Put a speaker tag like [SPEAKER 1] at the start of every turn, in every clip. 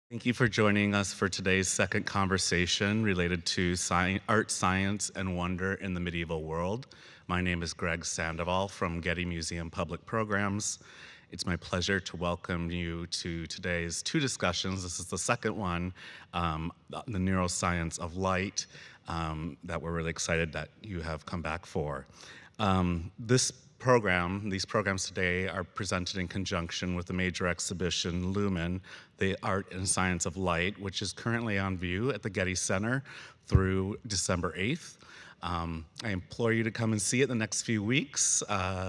[SPEAKER 1] Thank you for joining us for today's second conversation related to art, science, and wonder in the medieval world. My name is Greg Sandoval from Getty Museum Public Programs. It's my pleasure to welcome you to today's two discussions. This is the second one, the neuroscience of light, that we're really excited that you have come back for. These programs today are presented in conjunction with the major exhibition Lumen, the Art and Science of Light, which is currently on view at the Getty Center through December 8th. I implore you to come and see it the next few weeks,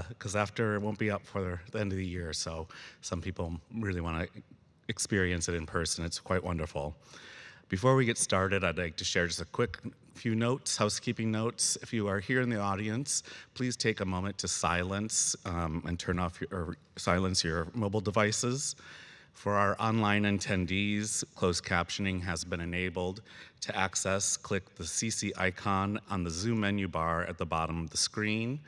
[SPEAKER 1] because after it won't be up for the end of the year, so some people really want to experience it in person. It's quite wonderful. Before we get started, I'd like to share just a quick few notes, housekeeping notes. If you are here in the audience, please take a moment to silence and turn off or silence your mobile devices. For our online attendees, closed captioning has been enabled. To access, click the CC icon on the Zoom menu bar at the bottom of the screen.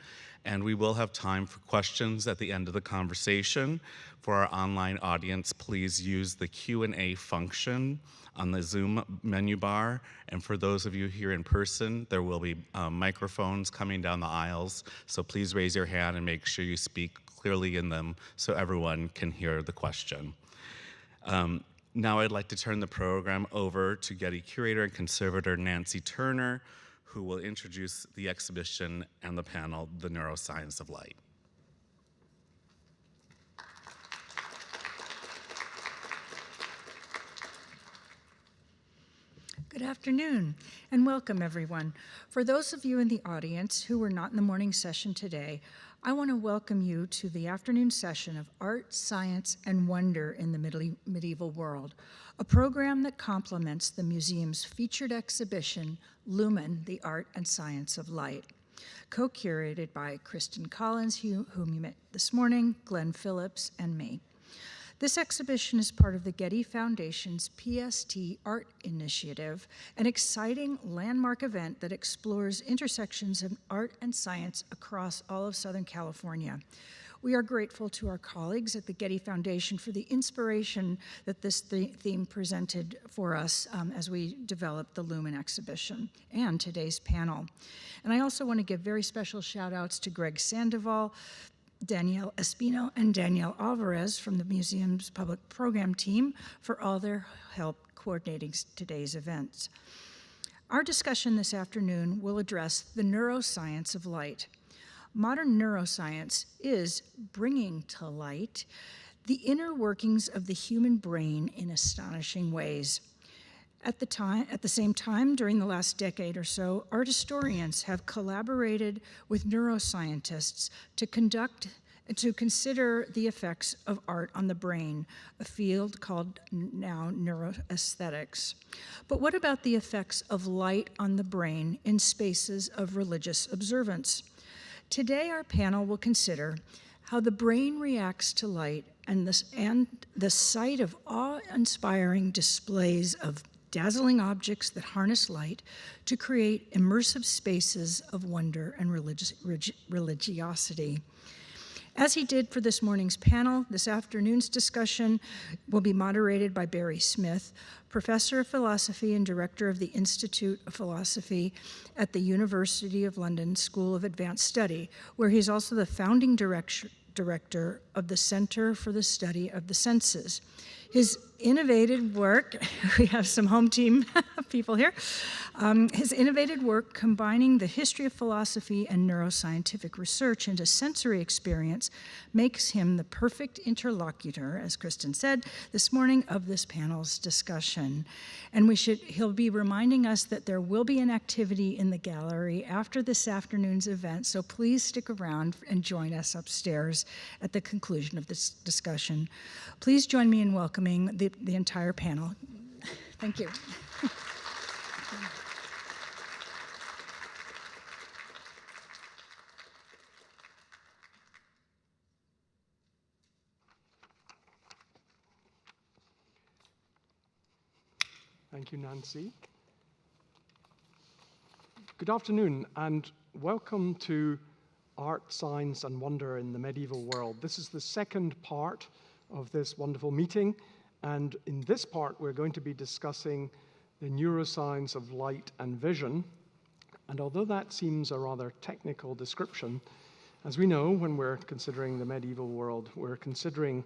[SPEAKER 1] And we will have time for questions at the end of the conversation. For our online audience, please use the Q&A function on the Zoom menu bar. And for those of you here in person, there will be microphones coming down the aisles. So please raise your hand and make sure you speak clearly in them so everyone can hear the question. Now I'd like to turn the program over to Getty curator and conservator Nancy Turner, who will introduce the exhibition and the panel, The Neuroscience of Light.
[SPEAKER 2] Good afternoon, and welcome everyone. For those of you in the audience who were not in the morning session today, I want to welcome you to the afternoon session of Art, Science, and Wonder in the Medieval World, a program that complements the museum's featured exhibition, Lumen, the Art and Science of Light, co-curated by Kristen Collins, whom you met this morning, Glenn Phillips, and me. This exhibition is part of the Getty Foundation's PST Art Initiative, an exciting landmark event that explores intersections of art and science across all of Southern California. We are grateful to our colleagues at the Getty Foundation for the inspiration that this theme presented for us as we developed the Lumen exhibition and today's panel. And I also want to give very special shout outs to Greg Sandoval, Danielle Espino, and Danielle Alvarez from the museum's public program team for all their help coordinating today's events. Our discussion this afternoon will address the neuroscience of light. Modern neuroscience is bringing to light the inner workings of the human brain in astonishing ways. At the same time, during the last decade or so, art historians have collaborated with neuroscientists to consider the effects of art on the brain, a field called now neuroaesthetics. But what about the effects of light on the brain in spaces of religious observance? Today, our panel will consider how the brain reacts to light and the sight of awe-inspiring displays of dazzling objects that harness light to create immersive spaces of wonder and religiosity. As he did for this morning's panel, this afternoon's discussion will be moderated by Barry Smith, professor of philosophy and director of the Institute of Philosophy at the University of London School of Advanced Study, where he's also the founding director of the Center for the Study of the Senses. His innovative work, we have some home team people here, his innovative work combining the history of philosophy and neuroscientific research into sensory experience makes him the perfect interlocutor, as Kristen said this morning, of this panel's discussion. And he'll be reminding us that there will be an activity in the gallery after this afternoon's event, so please stick around and join us upstairs at the conclusion of this discussion. Please join me in welcoming the entire panel. Thank you.
[SPEAKER 3] Thank you, Nancy. Good afternoon, and welcome to Art, Science, and Wonder in the Medieval World. This is the second part of this wonderful meeting, And in this part, we're going to be discussing the neuroscience of light and vision. And although that seems a rather technical description, as we know, when we're considering the medieval world, we're considering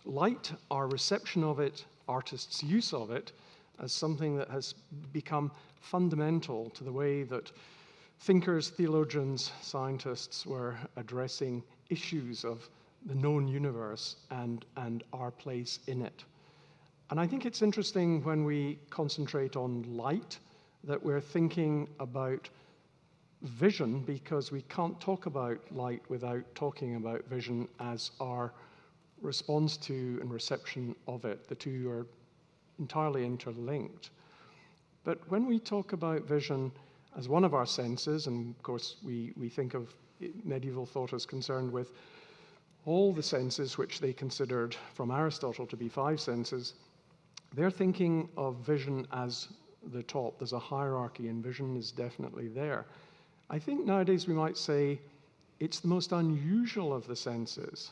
[SPEAKER 3] light, our reception of it, artists' use of it, as something that has become fundamental to the way that thinkers, theologians, scientists were addressing issues of the known universe and our place in it. And I think it's interesting when we concentrate on light that we're thinking about vision, because we can't talk about light without talking about vision as our response to and reception of it. The two are entirely interlinked. But when we talk about vision as one of our senses, and of course we think of medieval thought as concerned with all the senses which they considered from Aristotle to be 5 senses, they're thinking of vision as the top. There's a hierarchy, and vision is definitely there. I think nowadays we might say it's the most unusual of the senses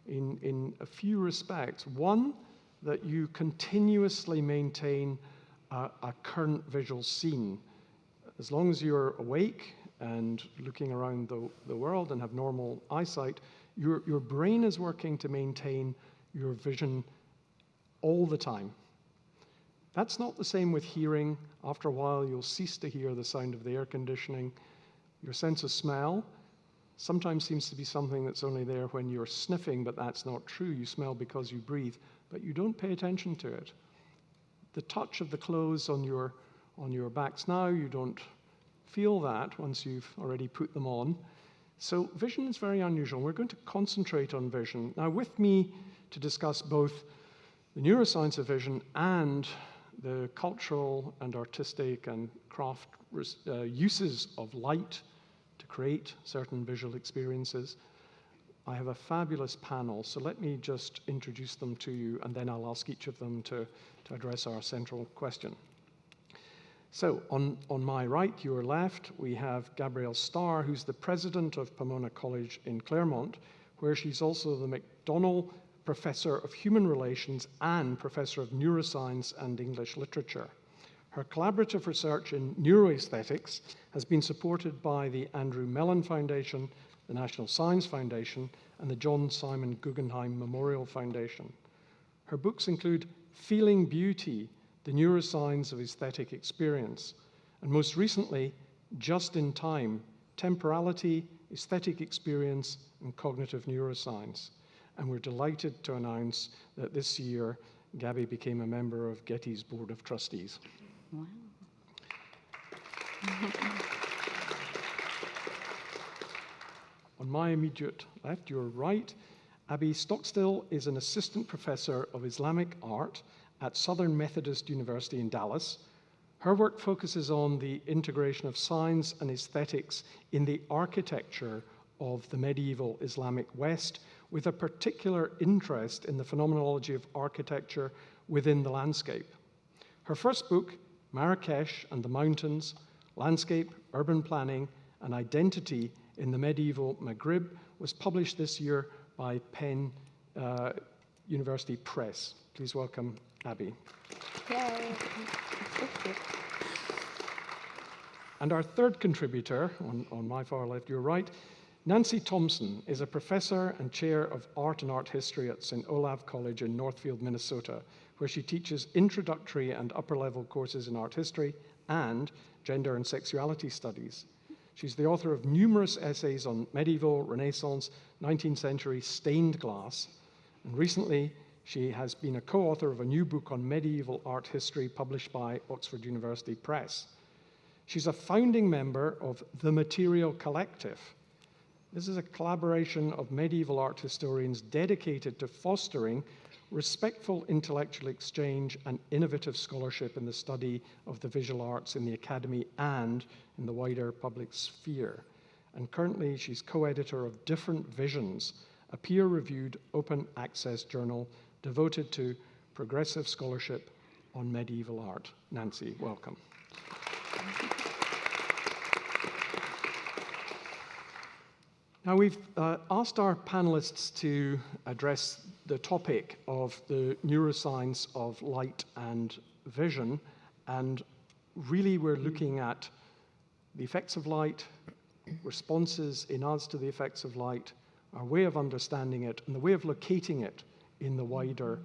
[SPEAKER 3] in a few respects. One, that you continuously maintain a current visual scene. As long as you're awake and looking around the world and have normal eyesight, your brain is working to maintain your vision all the time. That's not the same with hearing. After a while, you'll cease to hear the sound of the air conditioning. Your sense of smell sometimes seems to be something that's only there when you're sniffing, but that's not true. You smell because you breathe, but you don't pay attention to it. The touch of the clothes on your backs now, you don't feel that once you've already put them on. So vision is very unusual. We're going to concentrate on vision. Now, with me to discuss both the neuroscience of vision and the cultural and artistic and craft uses of light to create certain visual experiences, I have a fabulous panel. So let me just introduce them to you, and then I'll ask each of them to address our central question. So on my right, your left, we have Gabrielle Starr, who's the president of Pomona College in Claremont, where she's also the McDonnell Professor of Human Relations and Professor of Neuroscience and English Literature. Her collaborative research in neuroaesthetics has been supported by the Andrew Mellon Foundation, the National Science Foundation, and the John Simon Guggenheim Memorial Foundation. Her books include Feeling Beauty, The Neuroscience of Aesthetic Experience, and most recently, Just in Time, Temporality, Aesthetic Experience, and Cognitive Neuroscience. And we're delighted to announce that this year, Gabby became a member of Getty's Board of Trustees.
[SPEAKER 4] Wow.
[SPEAKER 3] On my immediate left, your right, Abby Stockstill is an assistant professor of Islamic art at Southern Methodist University in Dallas. Her work focuses on the integration of science and aesthetics in the architecture of the medieval Islamic West, with a particular interest in the phenomenology of architecture within the landscape. Her first book, Marrakesh and the Mountains, Landscape, Urban Planning, and Identity in the Medieval Maghrib, was published this year by Penn University Press. Please welcome Abby.
[SPEAKER 4] Yay.
[SPEAKER 3] And our third contributor, on my far left, your right, Nancy Thompson is a professor and chair of art and art history at St. Olaf College in Northfield, Minnesota, where she teaches introductory and upper-level courses in art history and gender and sexuality studies. She's the author of numerous essays on medieval, Renaissance, 19th century stained glass, and recently she has been a co-author of a new book on medieval art history published by Oxford University Press. She's a founding member of The Material Collective. This is a collaboration of medieval art historians dedicated to fostering respectful intellectual exchange and innovative scholarship in the study of the visual arts in the academy and in the wider public sphere. And currently, she's co-editor of Different Visions, a peer-reviewed open access journal devoted to progressive scholarship on medieval art. Nancy, welcome. Now, we've asked our panelists to address the topic of the neuroscience of light and vision, and really we're looking at the effects of light, responses in us to the effects of light, our way of understanding it, and the way of locating it in the wider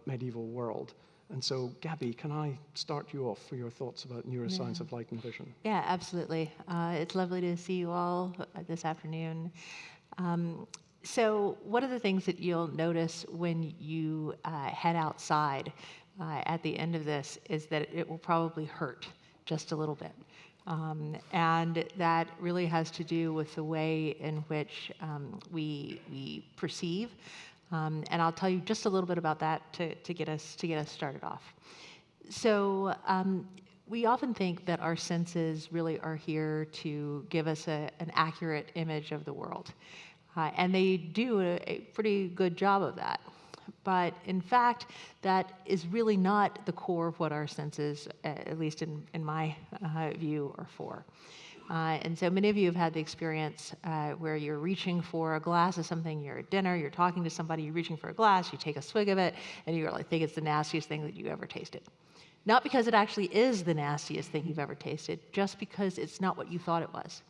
[SPEAKER 3] medieval world. And so, Gabby, can I start you off for your thoughts about neuroscience of light and vision?
[SPEAKER 4] Yeah, absolutely. It's lovely to see you all this afternoon. So one of the things that you'll notice when you head outside at the end of this is that it will probably hurt just a little bit. And that really has to do with the way in which we perceive. And I'll tell you just a little bit about that to get us started off. So we often think that our senses really are here to give us an accurate image of the world. And they do a pretty good job of that. But in fact, that is really not the core of what our senses, at least in my view, are for. And so many of you have had the experience where you're reaching for a glass of something, you're at dinner, you're talking to somebody, you're reaching for a glass, you take a swig of it, and you really think it's the nastiest thing that you ever tasted. Not because it actually is the nastiest thing you've ever tasted, just because it's not what you thought it was.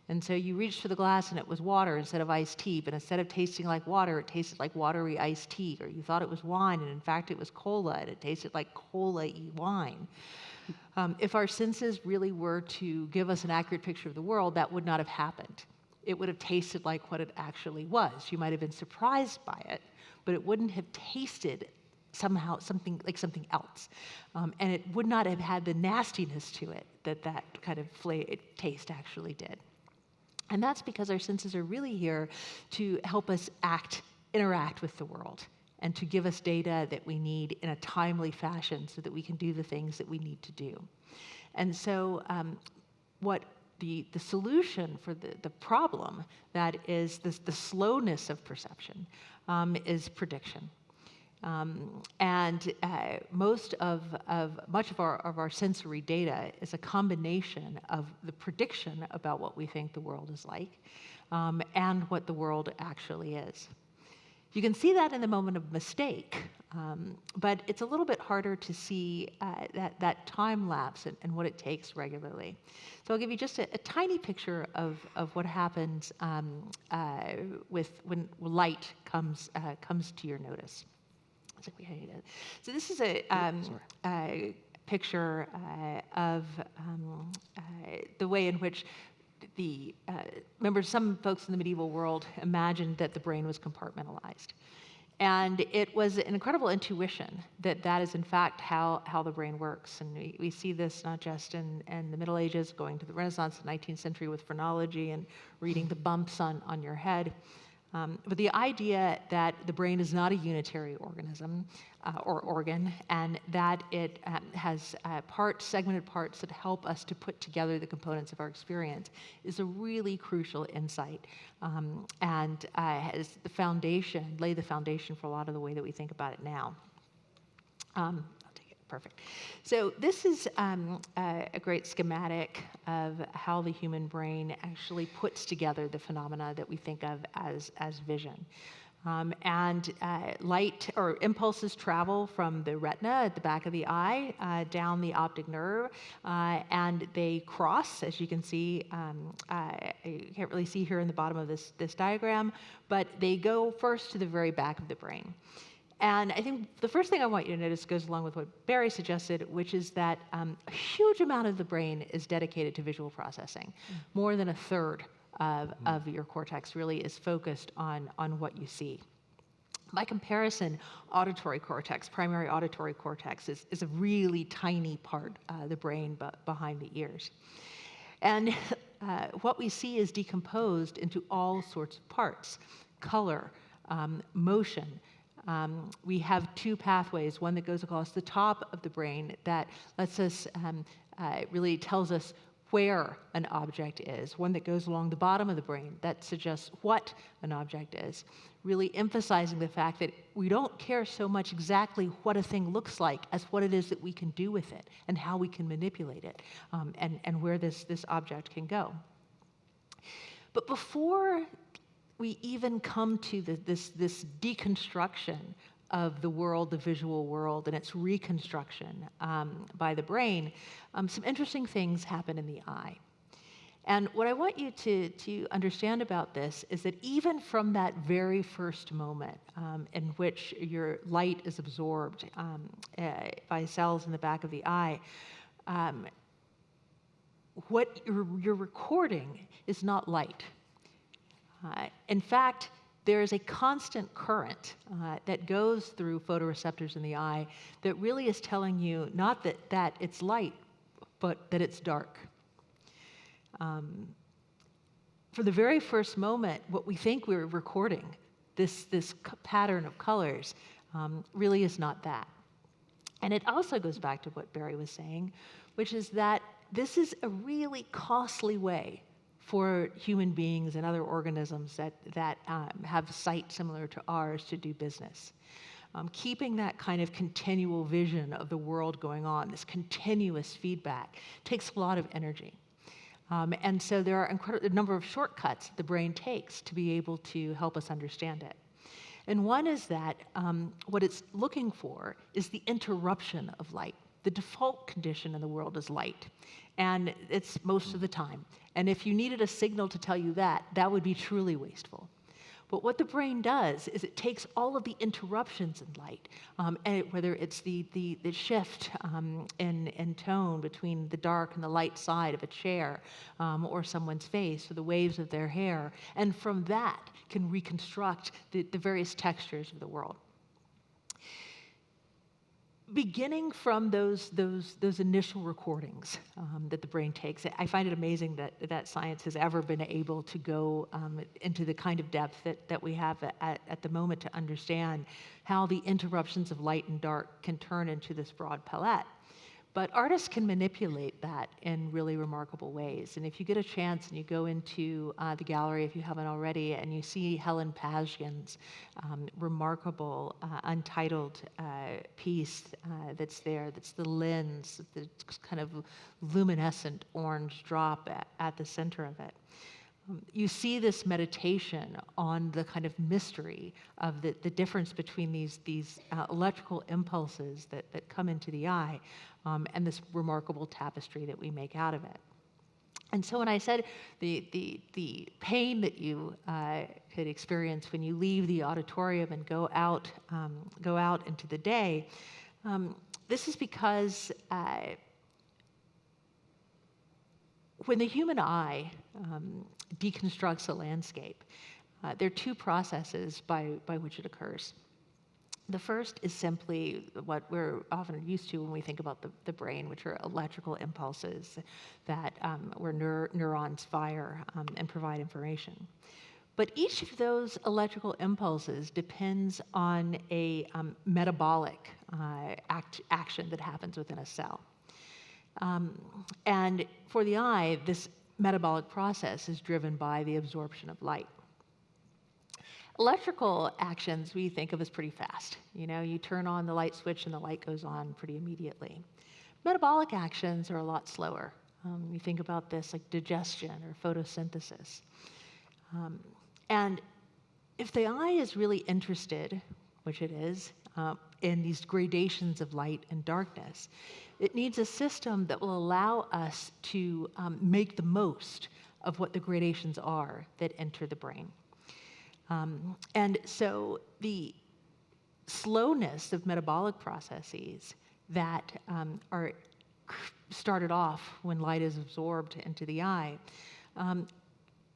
[SPEAKER 4] And so you reached for the glass and it was water instead of iced tea, but instead of tasting like water, it tasted like watery iced tea. Or you thought it was wine and in fact it was cola and it tasted like cola-y wine. If our senses really were to give us an accurate picture of the world, that would not have happened. It would have tasted like what it actually was. You might have been surprised by it, but it wouldn't have tasted somehow something else. And it would not have had the nastiness to it that kind of taste actually did. And that's because our senses are really here to help us interact with the world, and to give us data that we need in a timely fashion so that we can do the things that we need to do. And so what the solution for the problem that is the slowness of perception is prediction. And much of our sensory data is a combination of the prediction about what we think the world is like and what the world actually is. You can see that in the moment of mistake, but it's a little bit harder to see that time lapse and what it takes regularly. So I'll give you just a tiny picture of what happens when light comes to your notice. So this is a picture of the way in which remember, some folks in the medieval world imagined that the brain was compartmentalized. And it was an incredible intuition that is in fact how the brain works. And we see this not just in the Middle Ages, going to the Renaissance, the 19th century with phrenology and reading the bumps on your head. But the idea that the brain is not a unitary organism or organ, and that it has segmented parts that help us to put together the components of our experience is a really crucial insight, and has laid the foundation for a lot of the way that we think about it now. Perfect. So this is a great schematic of how the human brain actually puts together the phenomena that we think of as vision. And light or impulses travel from the retina at the back of the eye down the optic nerve, and they cross, as you can see. You can't really see here in the bottom of this diagram, but they go first to the very back of the brain. And I think the first thing I want you to notice goes along with what Barry suggested, which is that a huge amount of the brain is dedicated to visual processing. More than a third of your cortex really is focused on what you see. By comparison, auditory cortex, primary auditory cortex, is a really tiny part of the brain behind the ears. And what we see is decomposed into all sorts of parts: color, motion. We have two pathways, one that goes across the top of the brain that lets us, really tells us where an object is, one that goes along the bottom of the brain that suggests what an object is, really emphasizing the fact that we don't care so much exactly what a thing looks like as what it is that we can do with it and how we can manipulate it, and where this object can go. But before we even come to this deconstruction of the world, the visual world, and its reconstruction by the brain, some interesting things happen in the eye. And what I want you to understand about this is that even from that very first moment in which your light is absorbed by cells in the back of the eye, what you're recording is not light. In fact, there is a constant current that goes through photoreceptors in the eye that really is telling you not that it's light, but that it's dark. For the very first moment, what we think we're recording, this pattern of colors, really is not that. And it also goes back to what Barry was saying, which is that this is a really costly way for human beings and other organisms that have sight similar to ours to do business. Keeping that kind of continual vision of the world going on, this continuous feedback, takes a lot of energy. And so there are a number of shortcuts the brain takes to be able to help us understand it. And one is that what it's looking for is the interruption of light. The default condition in the world is light, and it's most of the time. And if you needed a signal to tell you that, that would be truly wasteful. But what the brain does is it takes all of the interruptions in light, and whether it's the shift in tone between the dark and the light side of a chair or someone's face or the waves of their hair, and from that can reconstruct the various textures of the world. Beginning from those initial recordings that the brain takes, I find it amazing that science has ever been able to go into the kind of depth that we have at the moment to understand how the interruptions of light and dark can turn into this broad palette. But artists can manipulate that in really remarkable ways. And if you get a chance and you go into the gallery, if you haven't already, and you see Helen Pazgian's remarkable Untitled piece that's there, that's the lens, the kind of luminescent orange drop at the center of it. You see this meditation on the kind of mystery of the difference between these electrical impulses that come into the eye and this remarkable tapestry that we make out of it. And so when I said the pain that you could experience when you leave the auditorium and go out into the day, this is because when the human eye deconstructs a landscape, there are two processes by which it occurs. The first is simply what we're often used to when we think about the brain, which are electrical impulses that where neurons fire and provide information. But each of those electrical impulses depends on a metabolic action that happens within a cell. And for the eye, this metabolic process is driven by the absorption of light. Electrical actions we think of as pretty fast. You know, you turn on the light switch and the light goes on pretty immediately. Metabolic actions are a lot slower. You think about this like digestion or photosynthesis. And if the eye is really interested, which it is, in these gradations of light and darkness, it needs a system that will allow us to make the most of what the gradations are that enter the brain. And so the slowness of metabolic processes that are started off when light is absorbed into the eye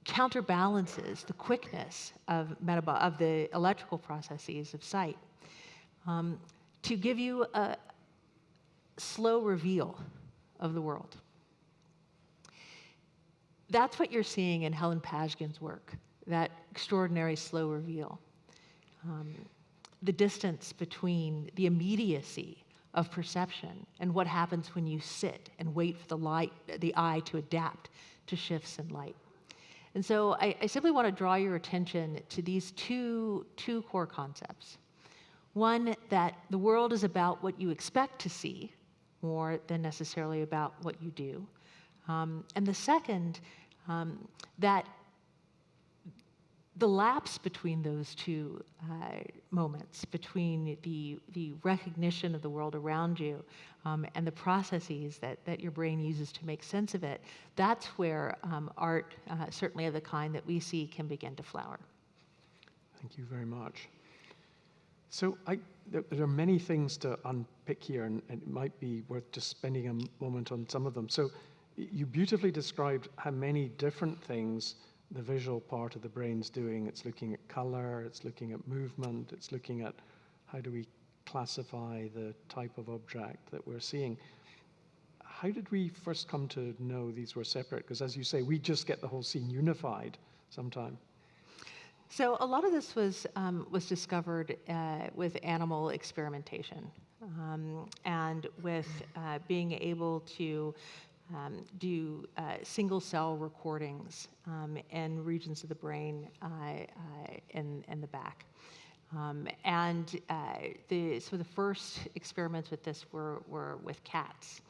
[SPEAKER 4] counterbalances the quickness of the electrical processes of sight to give you a slow reveal of the world. That's what you're seeing in Helen Pazgian's work, that extraordinary slow reveal. The distance between the immediacy of perception and what happens when you sit and wait for the eye to adapt to shifts in light. And so I simply want to draw your attention to these two core concepts. One, that the world is about what you expect to see more than necessarily about what you do. And the second, that the lapse between those two moments, between the recognition of the world around you and the processes that your brain uses to make sense of it, that's where art, certainly of the kind that we see, can begin to flower.
[SPEAKER 3] Thank you very much. So there are many things to unpick here, and it might be worth just spending a moment on some of them. So you beautifully described how many different things the visual part of the brain's doing. It's looking at color, it's looking at movement, it's looking at how do we classify the type of object that we're seeing. How did we first come to know these were separate? Because as you say, we just get the whole scene unified sometime.
[SPEAKER 4] So a lot of this was discovered with animal experimentation and with being able to do single-cell recordings in regions of the brain in the back. So the first experiments with this were with cats.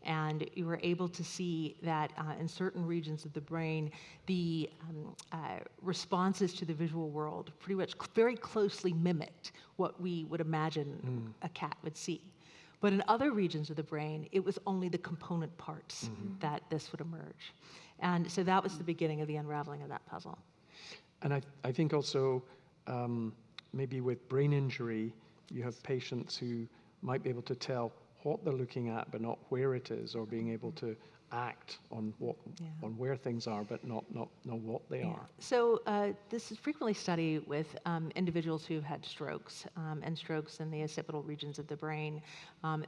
[SPEAKER 4] And you were able to see that in certain regions of the brain, the responses to the visual world pretty much very closely mimicked what we would imagine a cat would see. But in other regions of the brain, it was only the component parts that this would emerge. And so that was the beginning of the unraveling of that puzzle.
[SPEAKER 3] And I think also maybe with brain injury, you have patients who might be able to tell what they're looking at, but not where it is, or being able to act on on where things are, but not what they are.
[SPEAKER 4] So this is frequently studied with individuals who've had strokes and strokes in the occipital regions of the brain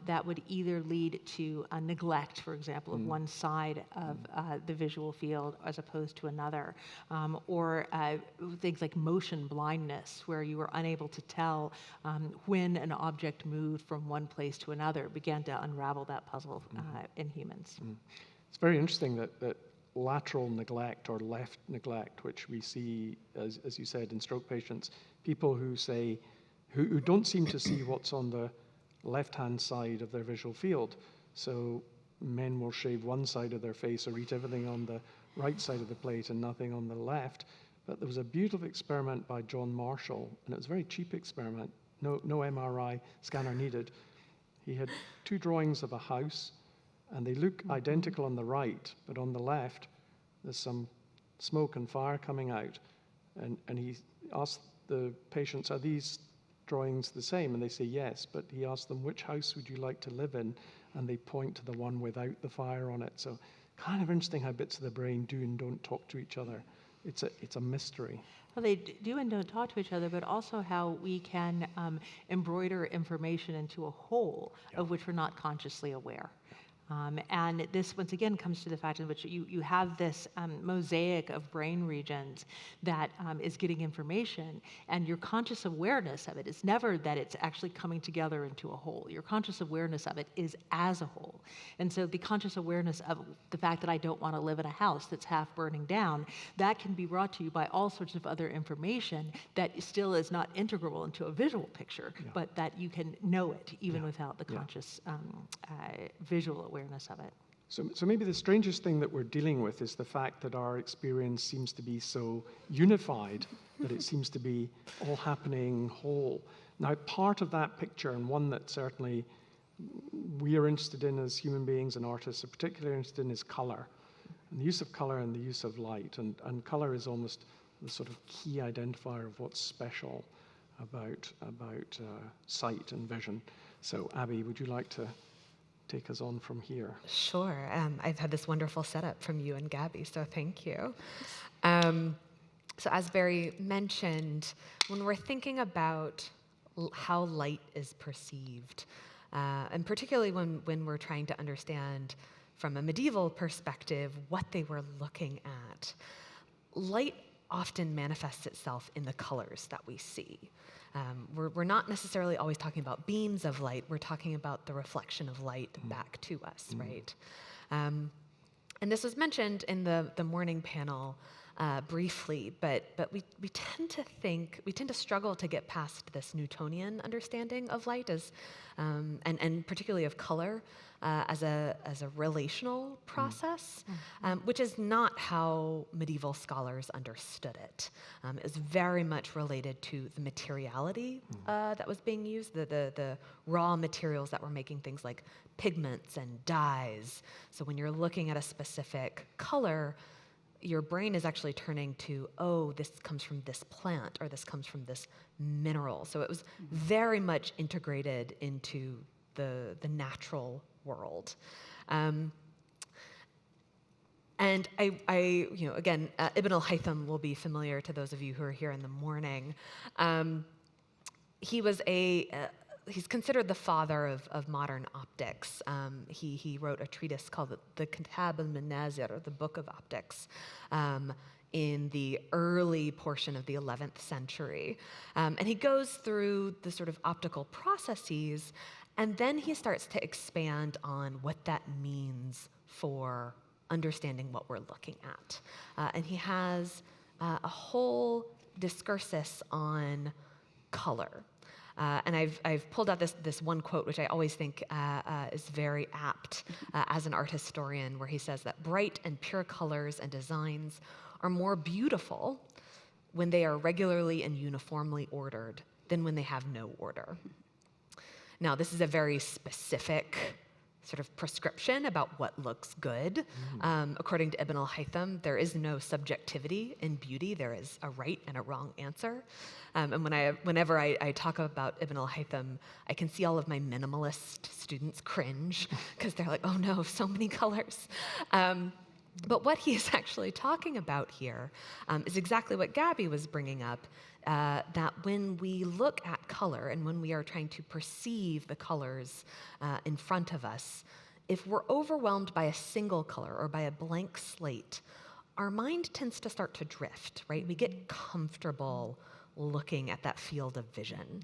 [SPEAKER 4] that would either lead to a neglect, for example, of one side of the visual field as opposed to another, or things like motion blindness, where you were unable to tell when an object moved from one place to another, began to unravel that puzzle in humans.
[SPEAKER 3] It's very interesting that lateral neglect or left neglect, which we see, as you said, in stroke patients, people who don't seem to see what's on the left-hand side of their visual field. So men will shave one side of their face or eat everything on the right side of the plate and nothing on the left. But there was a beautiful experiment by John Marshall, and it was a very cheap experiment, no MRI scanner needed. He had two drawings of a house, and they look identical on the right, but on the left, there's some smoke and fire coming out. And he asked the patients, are these drawings the same? And they say yes, but he asked them, which house would you like to live in? And they point to the one without the fire on it. So kind of interesting how bits of the brain do and don't talk to each other. It's a mystery.
[SPEAKER 4] Well, they do and don't talk to each other, but also how we can embroider information into a whole of which we're not consciously aware. And this, once again, comes to the fact in which you have this mosaic of brain regions that is getting information, and your conscious awareness of it is never that it's actually coming together into a whole. Your conscious awareness of it is as a whole. And so the conscious awareness of the fact that I don't want to live in a house that's half burning down, that can be brought to you by all sorts of other information that still is not integral into a visual picture, but that you can know it even without the conscious visual awareness of it.
[SPEAKER 3] So maybe the strangest thing that we're dealing with is the fact that our experience seems to be so unified that it seems to be all happening whole. Now, part of that picture, and one that certainly we are interested in as human beings and artists are particularly interested in, is color, and the use of color and the use of light. And color is almost the sort of key identifier of what's special about sight and vision. So, Abby, would you like to take us on from here?
[SPEAKER 5] Sure. I've had this wonderful setup from you and Gabby, so thank you. So as Barry mentioned, when we're thinking about how light is perceived, and particularly when we're trying to understand from a medieval perspective what they were looking at, light often manifests itself in the colors that we see. We're not necessarily always talking about beams of light, we're talking about the reflection of light back to us, right? And this was mentioned in the morning panel briefly, but we tend to struggle to get past this Newtonian understanding of light as, and particularly of color as a relational process, which is not how medieval scholars understood it. It was very much related to the materiality that was being used, the raw materials that were making things like pigments and dyes. So when you're looking at a specific color, your brain is actually turning to, oh, this comes from this plant, or this comes from this mineral. So it was very much integrated into the natural world. And I again, Ibn al-Haytham will be familiar to those of you who are here in the morning. He was he's considered the father of modern optics. He wrote a treatise called the Kitab al-Manazir, or the Book of Optics, in the early portion of the 11th century. And he goes through the sort of optical processes, and then he starts to expand on what that means for understanding what we're looking at. And he has a whole discursus on color. And I've pulled out this one quote, which I always think is very apt as an art historian, where he says that bright and pure colors and designs are more beautiful when they are regularly and uniformly ordered than when they have no order. Now, this is a very specific sort of prescription about what looks good. According to Ibn al-Haytham, there is no subjectivity in beauty. There is a right and a wrong answer. And whenever I talk about Ibn al-Haytham, I can see all of my minimalist students cringe because they're like, oh no, so many colors. But what he is actually talking about here is exactly what Gabby was bringing up, that when we look at color and when we are trying to perceive the colors in front of us, if we're overwhelmed by a single color or by a blank slate, our mind tends to start to drift, right? We get comfortable looking at that field of vision.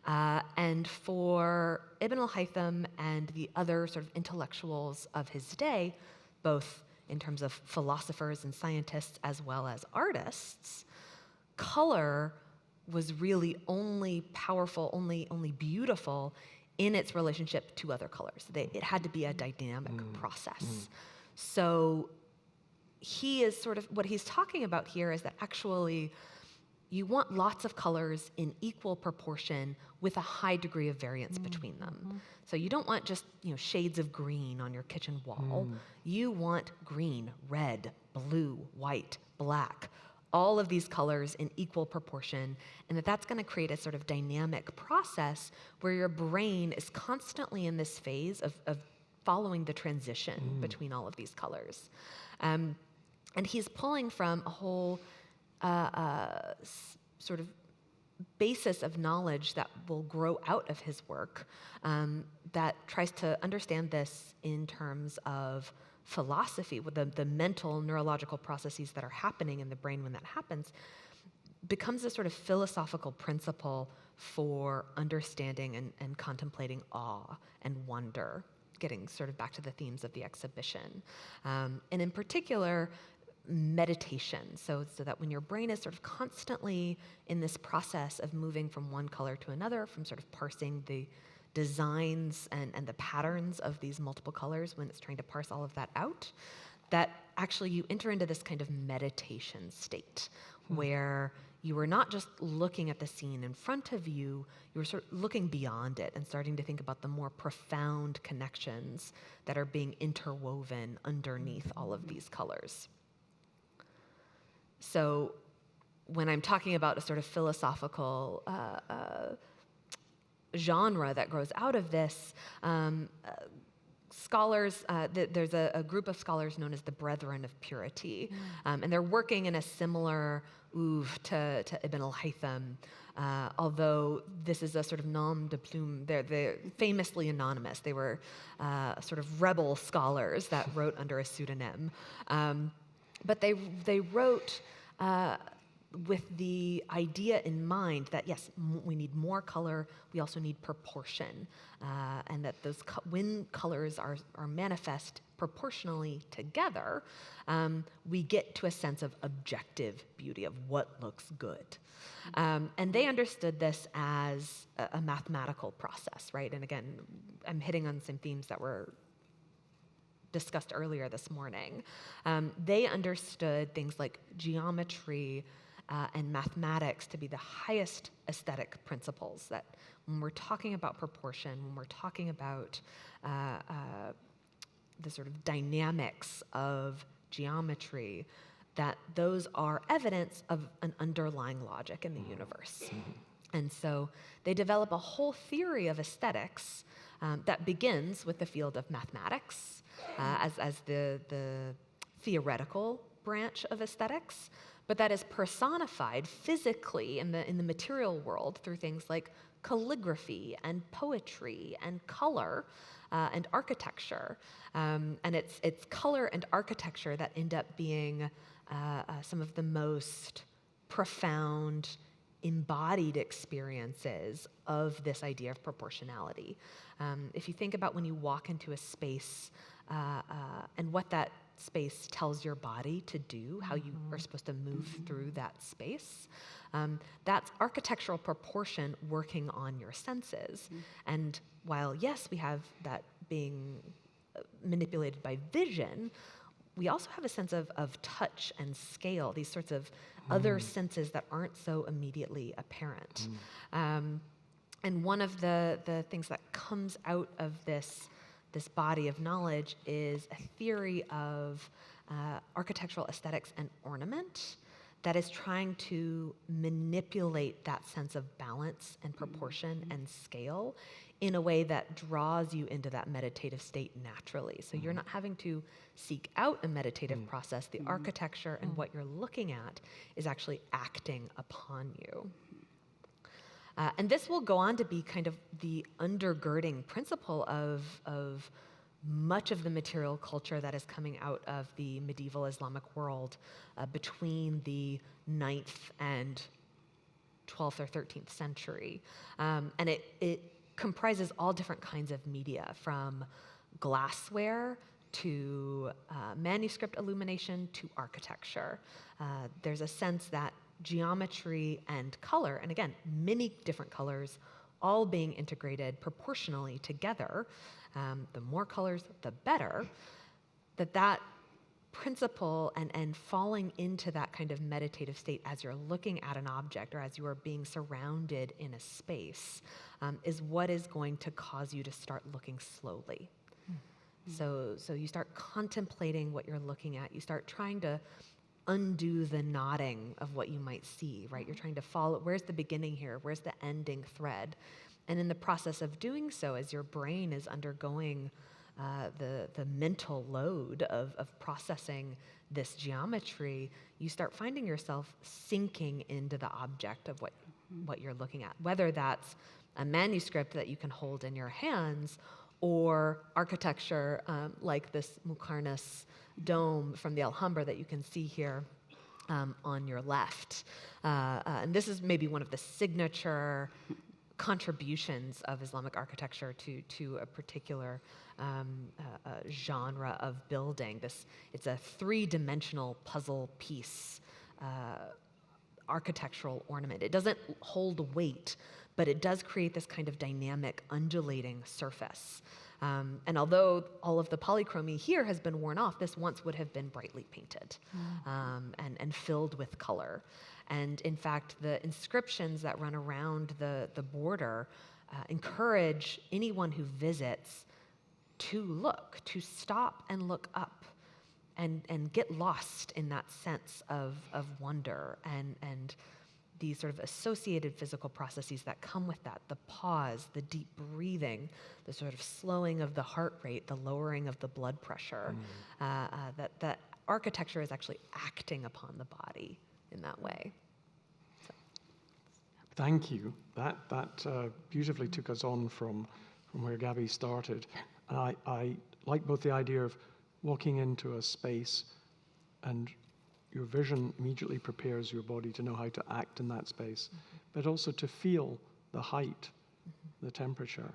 [SPEAKER 5] And for Ibn al-Haytham and the other sort of intellectuals of his day, both in terms of philosophers and scientists as well as artists, color was really only powerful, only beautiful in its relationship to other colors. It had to be a dynamic process. So he is sort of, what he's talking about here is that actually you want lots of colors in equal proportion with a high degree of variance between them. So you don't want just shades of green on your kitchen wall. You want green, red, blue, white, black, all of these colors in equal proportion, and that's going to create a sort of dynamic process where your brain is constantly in this phase of following the transition between all of these colors. And he's pulling from a whole sort of basis of knowledge that will grow out of his work that tries to understand this in terms of philosophy, with the mental neurological processes that are happening in the brain when that happens, becomes a sort of philosophical principle for understanding and contemplating awe and wonder, getting sort of back to the themes of the exhibition. And in particular, meditation, so that when your brain is sort of constantly in this process of moving from one color to another, from sort of parsing the designs and the patterns of these multiple colors, when it's trying to parse all of that out, that actually you enter into this kind of meditation state where you are not just looking at the scene in front of you, you're sort of looking beyond it and starting to think about the more profound connections that are being interwoven underneath all of these colors. So when I'm talking about a sort of philosophical genre that grows out of this, scholars, there's a group of scholars known as the Brethren of Purity, and they're working in a similar oeuvre to Ibn al-Haytham, although this is a sort of nom de plume. They're famously anonymous. They were sort of rebel scholars that wrote under a pseudonym. But they wrote with the idea in mind that yes, we need more color, we also need proportion, and that those when colors are manifest proportionally together, we get to a sense of objective beauty, of what looks good. And they understood this as a mathematical process, right? And again, I'm hitting on some themes that were discussed earlier this morning. They understood things like geometry and mathematics to be the highest aesthetic principles, that when we're talking about proportion, when we're talking about the sort of dynamics of geometry, that those are evidence of an underlying logic in the universe. And so they develop a whole theory of aesthetics that begins with the field of mathematics as the theoretical branch of aesthetics, but that is personified physically in the material world through things like calligraphy and poetry and color and architecture. And it's color and architecture that end up being some of the most profound embodied experiences of this idea of proportionality. If you think about when you walk into a space and what that space tells your body to do, how you are supposed to move through that space, that's architectural proportion working on your senses. And while, yes, we have that being manipulated by vision, we also have a sense of touch and scale, these sorts of other senses that aren't so immediately apparent. And one of the things that comes out of this body of knowledge is a theory of architectural aesthetics and ornament that is trying to manipulate that sense of balance and proportion and scale in a way that draws you into that meditative state naturally. So you're not having to seek out a meditative process. The architecture and what you're looking at is actually acting upon you. And this will go on to be kind of the undergirding principle of much of the material culture that is coming out of the medieval Islamic world between the 9th and 12th or 13th century. And it comprises all different kinds of media, from glassware to manuscript illumination to architecture. There's a sense that geometry and color, and again, many different colors, all being integrated proportionally together, the more colors, the better, that principle and falling into that kind of meditative state as you're looking at an object or as you are being surrounded in a space is what is going to cause you to start looking slowly. So you start contemplating what you're looking at. You start trying to undo the knotting of what you might see, right? You're trying to follow, where's the beginning here? Where's the ending thread? And in the process of doing so, as your brain is undergoing the mental load of processing this geometry, you start finding yourself sinking into the object of what you're looking at, whether that's a manuscript that you can hold in your hands or architecture like this Muqarnas dome from the Alhambra that you can see here on your left. And this is maybe one of the signature contributions of Islamic architecture to a particular genre of building. It's a three-dimensional puzzle piece architectural ornament. It doesn't hold weight, but it does create this kind of dynamic, undulating surface. And although all of the polychromy here has been worn off, this once would have been brightly painted and filled with color. And in fact, the inscriptions that run around the border encourage anyone who visits to stop and look up and get lost in that sense of wonder and these sort of associated physical processes that come with that, the pause, the deep breathing, the sort of slowing of the heart rate, the lowering of the blood pressure, that architecture is actually acting upon the body in that way. So.
[SPEAKER 3] Thank you. That beautifully took us on from where Gabby started. And I like both the idea of walking into a space and your vision immediately prepares your body to know how to act in that space, but also to feel the height, the temperature,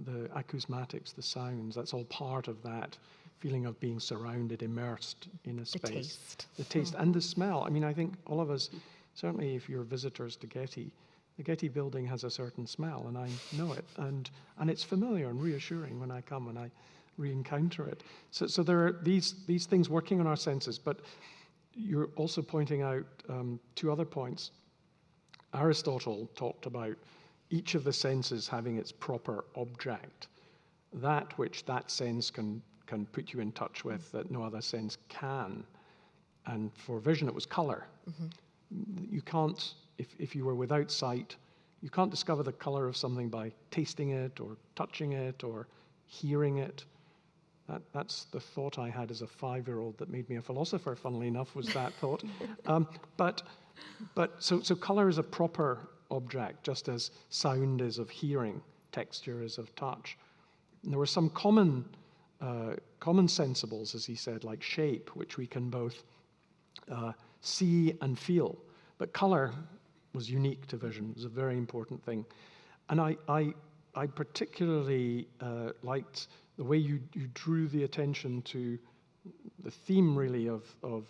[SPEAKER 3] the acousmatics, the sounds. That's all part of that feeling of being surrounded, immersed in a space.
[SPEAKER 5] The taste.
[SPEAKER 3] The taste and the smell. I mean, I think all of us, certainly if you're visitors to Getty, the Getty building has a certain smell, and I know it, and it's familiar and reassuring when I come and I re-encounter it. So there are these things working on our senses, but you're also pointing out two other points. Aristotle talked about each of the senses having its proper object, that which that sense can put you in touch with that no other sense can. And for vision, it was color. You can't, if you were without sight, you can't discover the color of something by tasting it or touching it or hearing it. That's the thought I had as a 5-year-old that made me a philosopher, funnily enough, was that thought. So color is a proper object, just as sound is of hearing, texture is of touch. And there were some common sensibles, as he said, like shape, which we can both see and feel. But color was unique to vision. It was a very important thing. And I particularly liked the way you drew the attention to the theme, really, of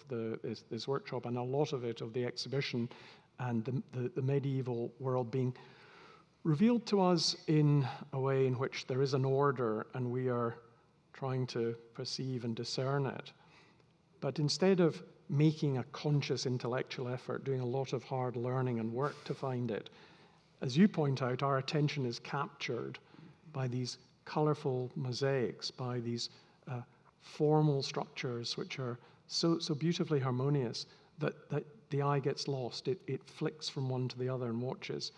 [SPEAKER 3] this workshop, and a lot of it, of the exhibition, and the medieval world being revealed to us in a way in which there is an order, and we are trying to perceive and discern it. But instead of making a conscious intellectual effort, doing a lot of hard learning and work to find it, as you point out, our attention is captured by these colorful mosaics, by these formal structures which are so beautifully harmonious that the eye gets lost. It flicks from one to the other and watches.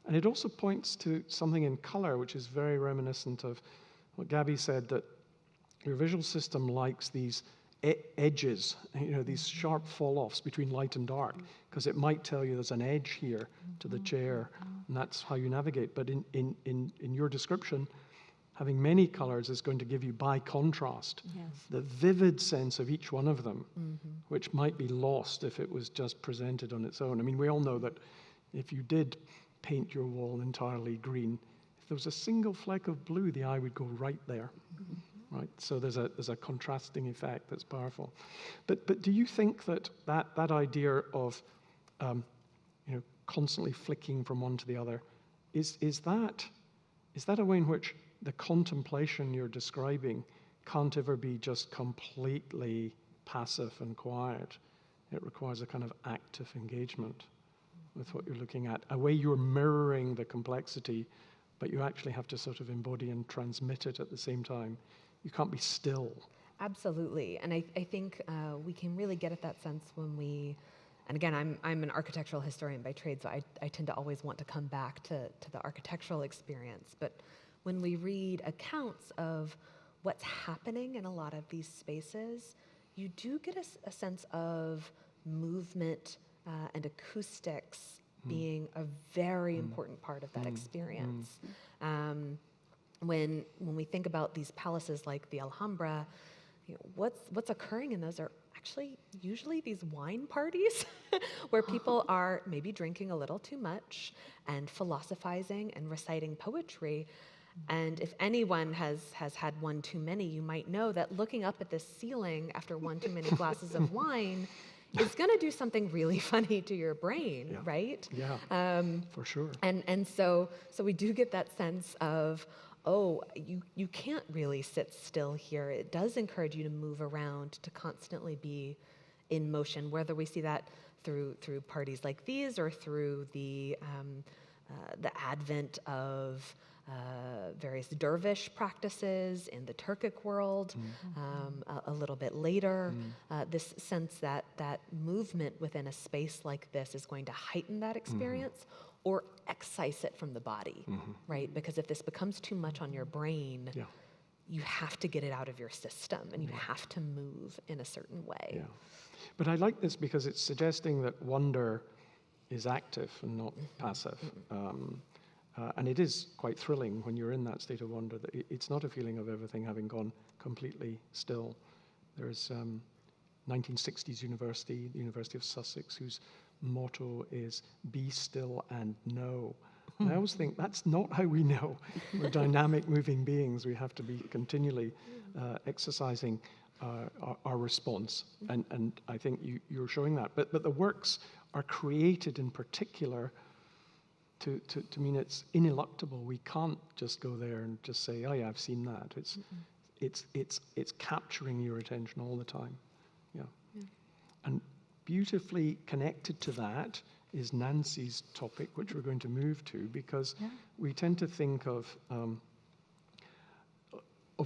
[SPEAKER 3] And it also points to something in color, which is very reminiscent of what Gabby said, that your visual system likes these edges, these sharp fall-offs between light and dark, because it might tell you there's an edge here to the chair, and that's how you navigate. But in your description, having many colors is going to give you, by contrast, the vivid sense of each one of them, which might be lost if it was just presented on its own. I mean, we all know that if you did paint your wall entirely green, if there was a single fleck of blue, the eye would go right there. Right, so there's a contrasting effect that's powerful. But do you think that idea of constantly flicking from one to the other is that a way in which the contemplation you're describing can't ever be just completely passive and quiet? It requires a kind of active engagement with what you're looking at, a way you're mirroring the complexity, but you actually have to sort of embody and transmit it at the same time. You can't be still.
[SPEAKER 5] Absolutely. And I think we can really get at that sense when we, and again, I'm an architectural historian by trade, so I tend to always want to come back to the architectural experience. But when we read accounts of what's happening in a lot of these spaces, you do get a sense of movement and acoustics being a very important part of that experience. When we think about these palaces like the Alhambra, what's occurring in those are actually usually these wine parties where people are maybe drinking a little too much and philosophizing and reciting poetry. And if anyone has had one too many, you might know that looking up at the ceiling after one too many glasses of wine is going to do something really funny to your brain, right?
[SPEAKER 3] Yeah, for sure.
[SPEAKER 5] And so we do get that sense of, oh, you can't really sit still here. It does encourage you to move around, to constantly be in motion, whether we see that through parties like these or through the advent of various dervish practices in the Turkic world, a little bit later. This sense that movement within a space like this is going to heighten that experience or excise it from the body, right? Because if this becomes too much on your brain, you have to get it out of your system and you have to move in a certain way.
[SPEAKER 3] Yeah. But I like this because it's suggesting that wonder is active and not passive. And it is quite thrilling when you're in that state of wonder, that it's not a feeling of everything having gone completely still. There's 1960s university, the University of Sussex, whose motto is "Be still and know." And I always think that's not how we know. We're dynamic, moving beings. We have to be continually exercising our response, and I think you're showing that. But the works are created in particular to mean it's ineluctable. We can't just go there and just say, "Oh yeah, I've seen that." It's capturing your attention all the time. Yeah. And beautifully connected to that is Nancy's topic, which we're going to move to, because we tend to think of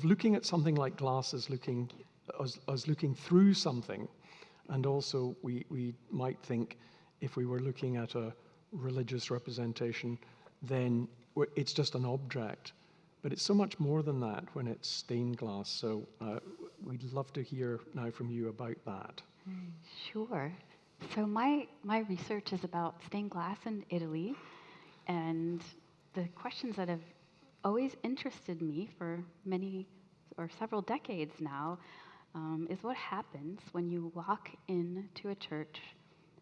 [SPEAKER 3] looking at something like glass as looking through something, and also we might think if we were looking at a religious representation, then it's just an object. But it's so much more than that when it's stained glass. So we'd love to hear now from you about that.
[SPEAKER 6] Sure. So my research is about stained glass in Italy, and the questions that have always interested me for many or several decades now is what happens when you walk into a church,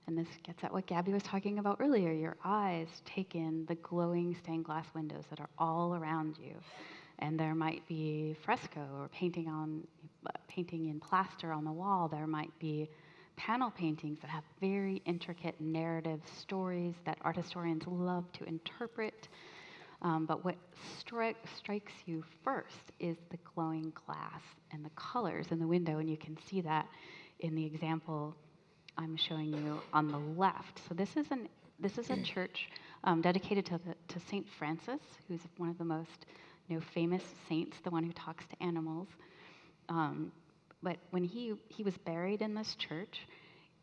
[SPEAKER 6] and this gets at what Gabby was talking about earlier. Your eyes take in the glowing stained glass windows that are all around you, and there might be fresco or painting in plaster on the wall. There might be panel paintings that have very intricate narrative stories that art historians love to interpret. But what strikes you first is the glowing glass and the colors in the window, and you can see that in the example I'm showing you on the left. So this is a church dedicated to Saint Francis, who's one of the most famous saints, the one who talks to animals. But when he was buried in this church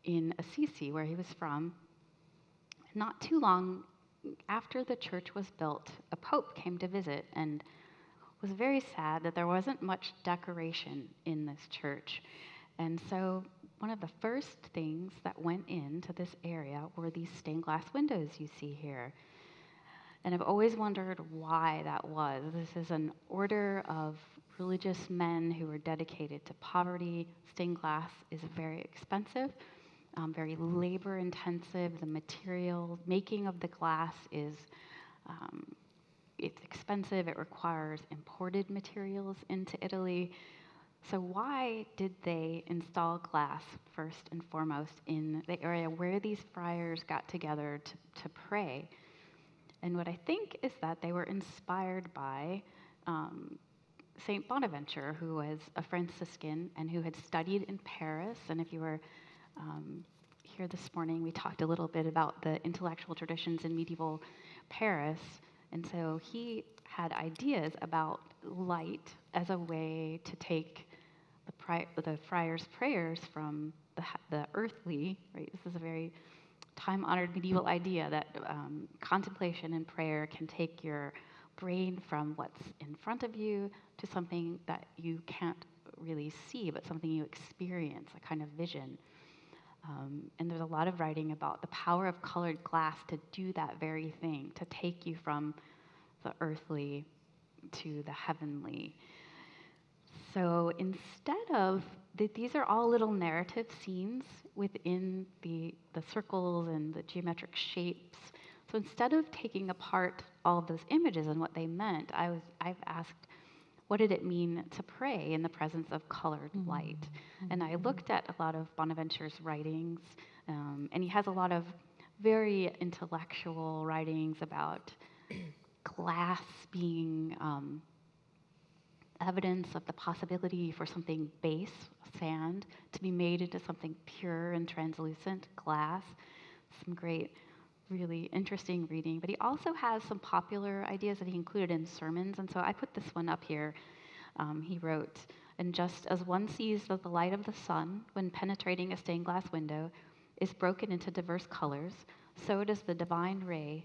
[SPEAKER 6] in Assisi, where he was from, not too long after the church was built, a pope came to visit and was very sad that there wasn't much decoration in this church. And so one of the first things that went into this area were these stained glass windows you see here. And I've always wondered why that was. This is an order of religious men who were dedicated to poverty. Stained glass is very expensive, very labor intensive. The material making of the glass is it's expensive. It requires imported materials into Italy. So why did they install glass first and foremost in the area where these friars got together to pray? And what I think is that they were inspired by Saint Bonaventure, who was a Franciscan and who had studied in Paris. And if you were here this morning, we talked a little bit about the intellectual traditions in medieval Paris. And so he had ideas about light as a way to take the friars' prayers from the earthly, right? This is a very time-honored medieval idea that contemplation and prayer can take your brain from what's in front of you to something that you can't really see, but something you experience, a kind of vision. And there's a lot of writing about the power of colored glass to do that very thing, to take you from the earthly to the heavenly. So instead of, these are all little narrative scenes within the circles and the geometric shapes. So instead of taking apart all of those images and what they meant, I've asked, what did it mean to pray in the presence of colored light? And I looked at a lot of Bonaventure's writings, and he has a lot of very intellectual writings about glass being evidence of the possibility for something base, sand, to be made into something pure and translucent, glass. Some great, really interesting reading. But he also has some popular ideas that he included in sermons, and so I put this one up here. He wrote, "And just as one sees that the light of the sun, when penetrating a stained glass window, is broken into diverse colors, so does the divine ray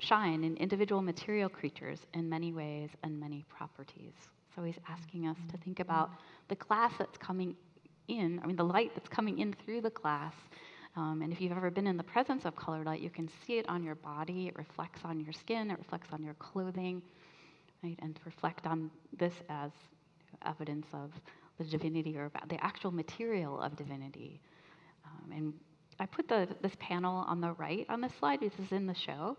[SPEAKER 6] shine in individual material creatures in many ways and many properties." So he's asking us to think about the glass that's coming in, the light that's coming in through the glass. And if you've ever been in the presence of colored light, you can see it on your body. It reflects on your skin. It reflects on your clothing, right? And to reflect on this as evidence of the divinity or about the actual material of divinity. And I put this panel on the right on this slide. This is in the show.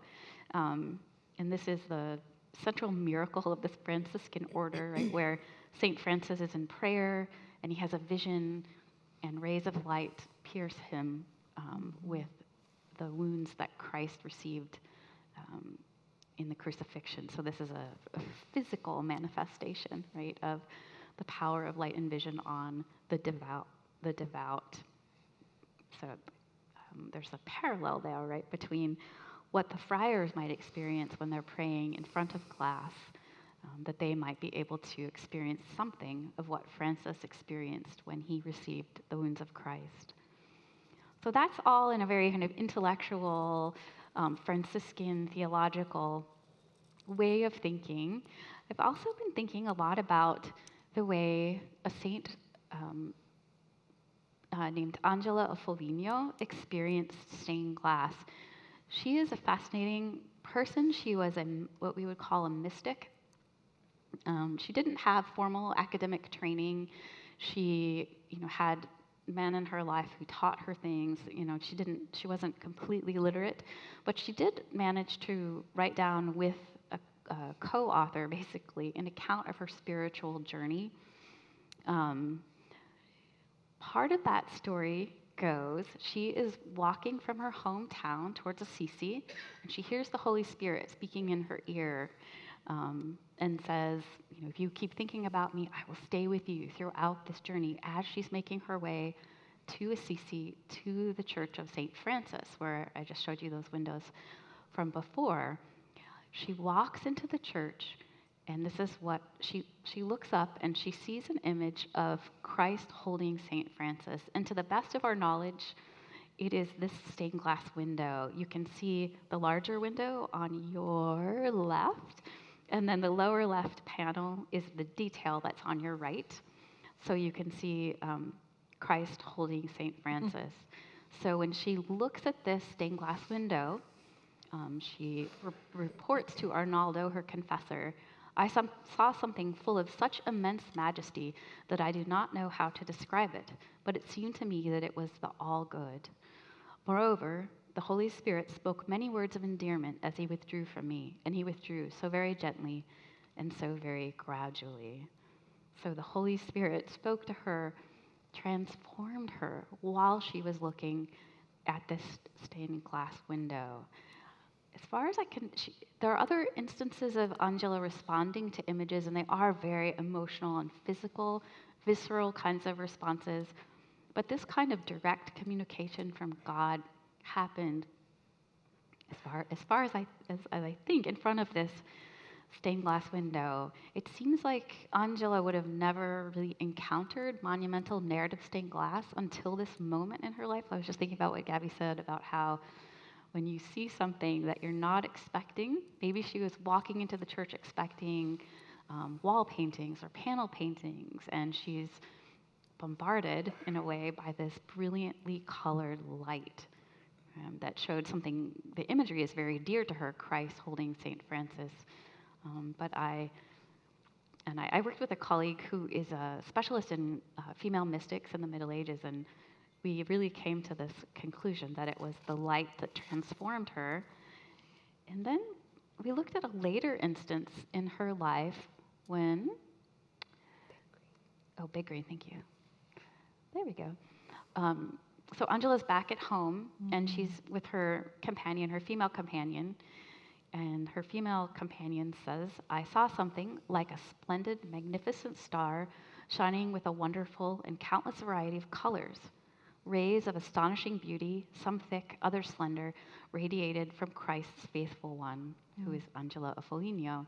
[SPEAKER 6] And this is the central miracle of this Franciscan order, right, where St. Francis is in prayer, and he has a vision, and rays of light pierce him with the wounds that Christ received in the crucifixion. So this is a physical manifestation, right, of the power of light and vision on the devout. So there's a parallel there, right, between what the friars might experience when they're praying in front of class, that they might be able to experience something of what Francis experienced when he received the wounds of Christ. So that's all in a very kind of intellectual, Franciscan, theological way of thinking. I've also been thinking a lot about the way a saint named Angela of Foligno experienced stained glass. She is a fascinating person. She was what we would call a mystic. She didn't have formal academic training. She, had men in her life who taught her things. She wasn't completely literate, but she did manage to write down with a co-author, basically, an account of her spiritual journey. Part of that story goes, she is walking from her hometown towards Assisi, and she hears the Holy Spirit speaking in her ear, and says, if you keep thinking about me, I will stay with you throughout this journey, as she's making her way to Assisi, to the Church of St. Francis, where I just showed you those windows from before. She walks into the church, and this is what she looks up, and she sees an image of Christ holding St. Francis. And to the best of our knowledge, it is this stained glass window. You can see the larger window on your left, and then the lower left panel is the detail that's on your right. So you can see Christ holding St. Francis. So when she looks at this stained glass window, she reports to Arnaldo, her confessor, I saw something full of such immense majesty that I do not know how to describe it, but it seemed to me that it was the all-good. Moreover, the Holy Spirit spoke many words of endearment as he withdrew from me, and he withdrew so very gently and so very gradually. So the Holy Spirit spoke to her, transformed her while she was looking at this stained glass window. As far as I can, there are other instances of Angela responding to images, and they are very emotional and physical, visceral kinds of responses. But this kind of direct communication from God happened, as far as I think, in front of this stained glass window. It seems like Angela would have never really encountered monumental narrative stained glass until this moment in her life. I was just thinking about what Gabby said about how when you see something that you're not expecting, maybe she was walking into the church expecting wall paintings or panel paintings, and she's bombarded in a way by this brilliantly colored light that showed something. The imagery is very dear to her, Christ holding St. Francis. But I worked with a colleague who is a specialist in female mystics in the Middle Ages, and we really came to this conclusion that it was the light that transformed her. And then we looked at a later instance in her life when, Big Green, thank you. There we go. So Angela's back at home, and she's with her companion, her female companion, and her female companion says, I saw something like a splendid, magnificent star shining with a wonderful and countless variety of colors. Rays of astonishing beauty, some thick, others slender, radiated from Christ's faithful one, who is Angela of Foligno.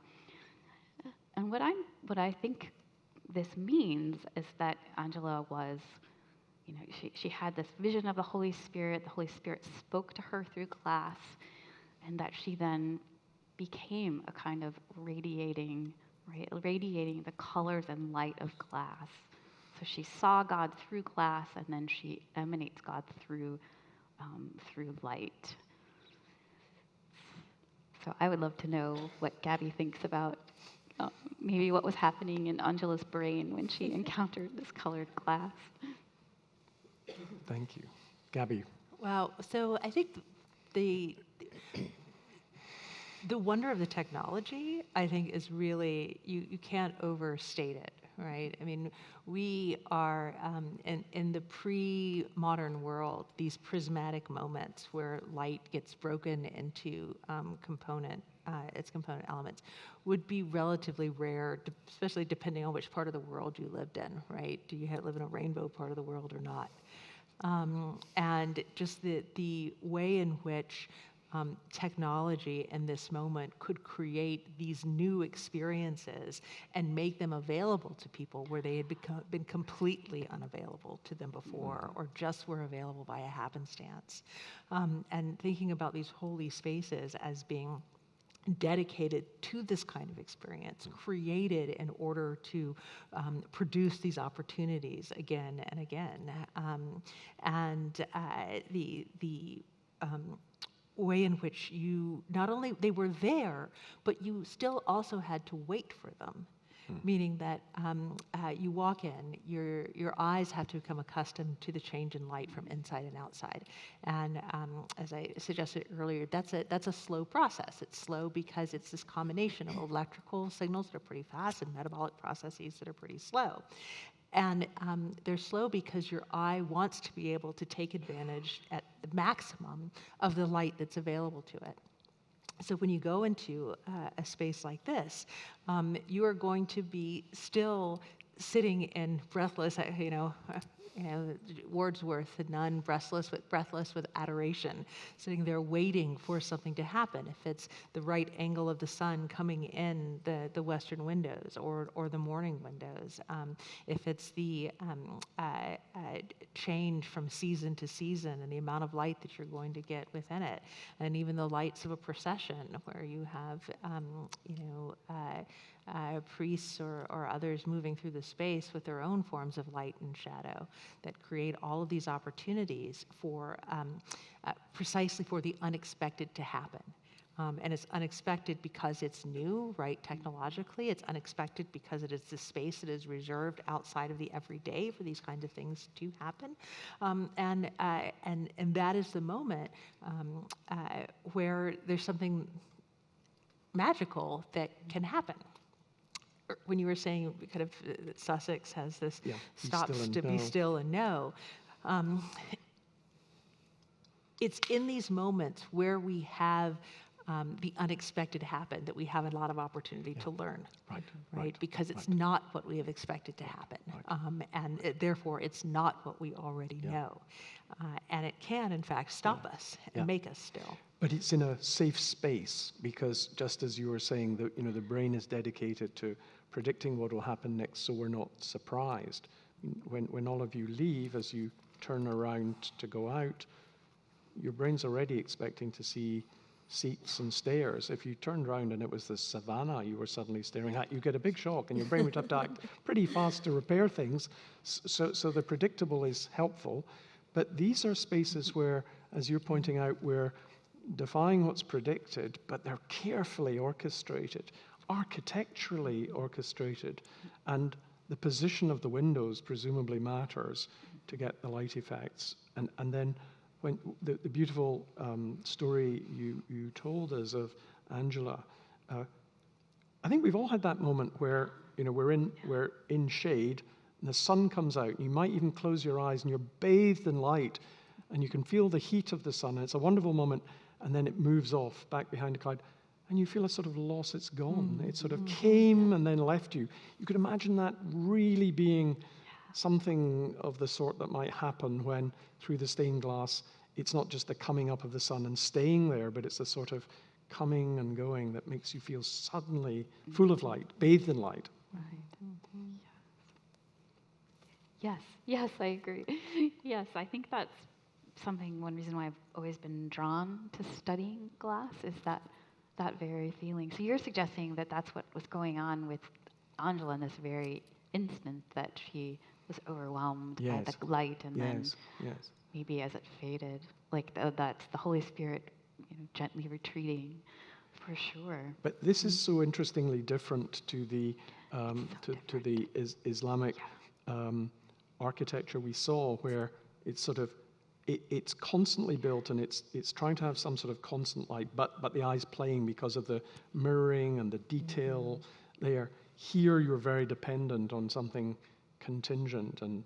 [SPEAKER 6] And what I think this means is that Angela was, she had this vision of the Holy Spirit. The Holy Spirit spoke to her through glass, and that she then became a kind of radiating the colors and light of glass. So she saw God through glass, and then she emanates God through light. So I would love to know what Gabby thinks about maybe what was happening in Angela's brain when she encountered this colored glass.
[SPEAKER 3] Thank you. Gabby.
[SPEAKER 4] Wow. So I think the wonder of the technology, I think, is really, you can't overstate it, right? I mean, we are, in the pre-modern world, these prismatic moments where light gets broken into its component elements would be relatively rare, especially depending on which part of the world you lived in, right? Do you live in a rainbow part of the world or not? And just the way in which technology in this moment could create these new experiences and make them available to people where they had been completely unavailable to them before, or just were available by a happenstance. And thinking about these holy spaces as being dedicated to this kind of experience, created in order to produce these opportunities again and again. The way in which you, not only they were there, but you still also had to wait for them. Meaning that you walk in, your eyes have to become accustomed to the change in light from inside and outside. And as I suggested earlier, that's a slow process. It's slow because it's this combination of electrical signals that are pretty fast and metabolic processes that are pretty slow. And they're slow because your eye wants to be able to take advantage at the maximum of the light that's available to it. So when you go into a space like this, you are going to be still sitting in breathless, Wordsworth, the nun, breathless with adoration, sitting there waiting for something to happen. If it's the right angle of the sun coming in the western windows or the morning windows, if it's the change from season to season and the amount of light that you're going to get within it, and even the lights of a procession where you have, priests or others moving through the space with their own forms of light and shadow that create all of these opportunities for precisely for the unexpected to happen. And it's unexpected because it's new, right, technologically. It's unexpected because it is the space that is reserved outside of the everyday for these kinds of things to happen. And that is the moment where there's something magical that can happen. When you were saying kind of that Sussex has this be still and know, it's in these moments where we have the unexpected happen that we have a lot of opportunity to learn, right? Because it's not what we have expected to happen, and therefore it's not what we already know, and it can in fact stop us and make us still.
[SPEAKER 3] But it's in a safe space because, just as you were saying, the brain is dedicated to predicting what will happen next, so we're not surprised. When all of you leave, as you turn around to go out, your brain's already expecting to see seats and stairs. If you turned around and it was the savannah you were suddenly staring at, you get a big shock, and your brain would have to act pretty fast to repair things. So the predictable is helpful, but these are spaces where, as you're pointing out, we're defying what's predicted, but they're carefully orchestrated, architecturally orchestrated, and the position of the windows presumably matters to get the light effects. And then when the beautiful story you told us of Angela, I think we've all had that moment where we're in shade and the sun comes out, and you might even close your eyes and you're bathed in light and you can feel the heat of the sun, and it's a wonderful moment, and then it moves off back behind a cloud and you feel a sort of loss. It's gone. It sort of came and then left you. You could imagine that really being something of the sort that might happen when, through the stained glass, it's not just the coming up of the sun and staying there, but it's a sort of coming and going that makes you feel suddenly full of light, bathed in light.
[SPEAKER 6] Right. Yes, I agree. Yes, I think that's one reason why I've always been drawn to studying glass is that very feeling. So you're suggesting that that's what was going on with Angela in this very instant, that she was overwhelmed by the light, and then maybe as it faded, like that's the Holy Spirit, gently retreating For sure.
[SPEAKER 3] But this is so interestingly different to the Islamic architecture we saw, where it's sort of it's constantly built and it's trying to have some sort of constant light, but the eye's playing because of the mirroring and the detail there. Here you're very dependent on something contingent, and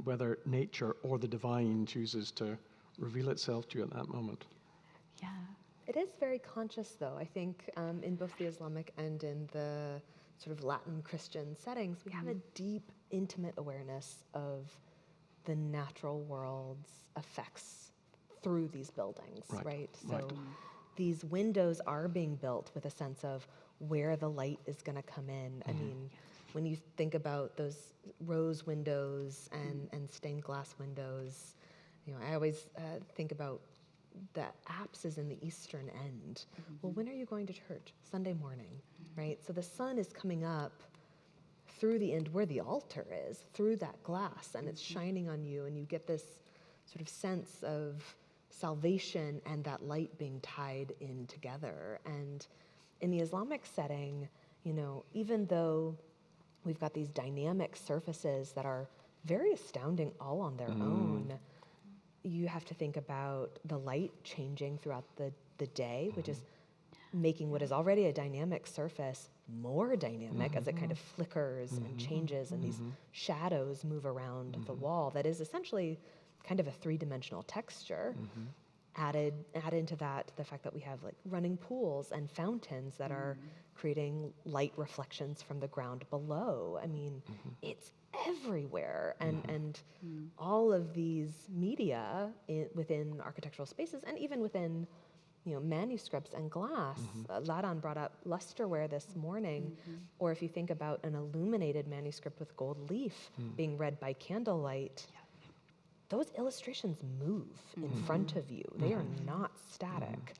[SPEAKER 3] whether nature or the divine chooses to reveal itself to you at that moment.
[SPEAKER 6] Yeah.
[SPEAKER 5] It is very conscious, though. I think in both the Islamic and in the sort of Latin Christian settings, we have a deep, intimate awareness of the natural world's effects through these buildings, right? So these windows are being built with a sense of where the light is going to come in. I mean, when you think about those rose windows and stained glass windows, you know, I always think about the apse is in the eastern end. Well, when are you going to church? Sunday morning, right? So the sun is coming up through the end where the altar is, through that glass, and it's shining on you, and you get this sort of sense of salvation and that light being tied in together. And in the Islamic setting, you know, even though we've got these dynamic surfaces that are very astounding all on their own, you have to think about the light changing throughout the day, which is making what is already a dynamic surface more dynamic as it kind of flickers and changes, and these shadows move around the wall. That is essentially kind of a three-dimensional texture. Add into that the fact that we have like running pools and fountains that are creating light reflections from the ground below. I mean, it's everywhere, and all of these media within architectural spaces, and even within, you know, manuscripts and glass. Ladan brought up lusterware this morning, or if you think about an illuminated manuscript with gold leaf being read by candlelight, those illustrations move in front of you. They are not static.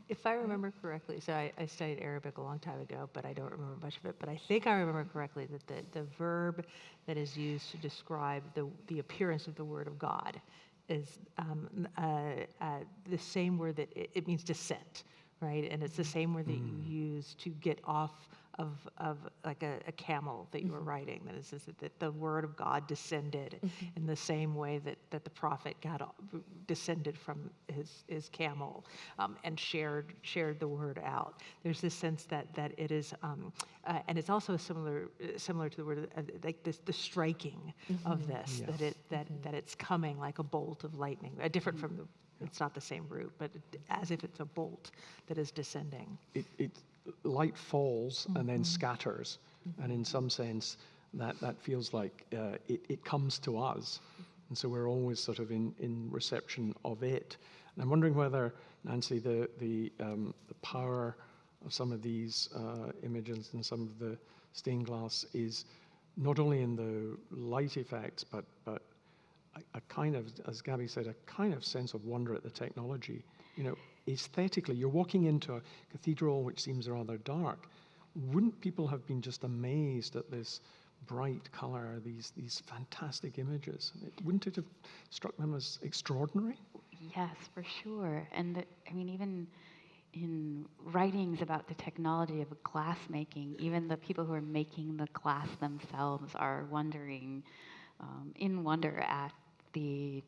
[SPEAKER 4] If I remember correctly, so I studied Arabic a long time ago, but I don't remember much of it. But I think I remember correctly that the verb that is used to describe the appearance of the Word of God is the same word that it means descent, right? And it's the same word that you use to get off of like a camel that you were riding. That is that the Word of God descended in the same way that the prophet descended from his camel and shared the word out. There's this sense that it is, and it's also similar to the word like the striking of this, that it's coming like a bolt of lightning, different from the. It's not the same root, but as if it's a bolt that is descending.
[SPEAKER 3] Light falls and then scatters, and in some sense that feels like it comes to us, and so we're always sort of in reception of it. And I'm wondering whether, Nancy, the power of some of these images and some of the stained glass is not only in the light effects, but a kind of, as Gabby said, a kind of sense of wonder at the technology. You know, aesthetically, you're walking into a cathedral which seems rather dark. Wouldn't people have been just amazed at this bright color, these fantastic images? Wouldn't it have struck them as extraordinary?
[SPEAKER 6] Yes, for sure. And I mean, even in writings about the technology of glass making, even the people who are making the glass themselves are wondering, in wonder at the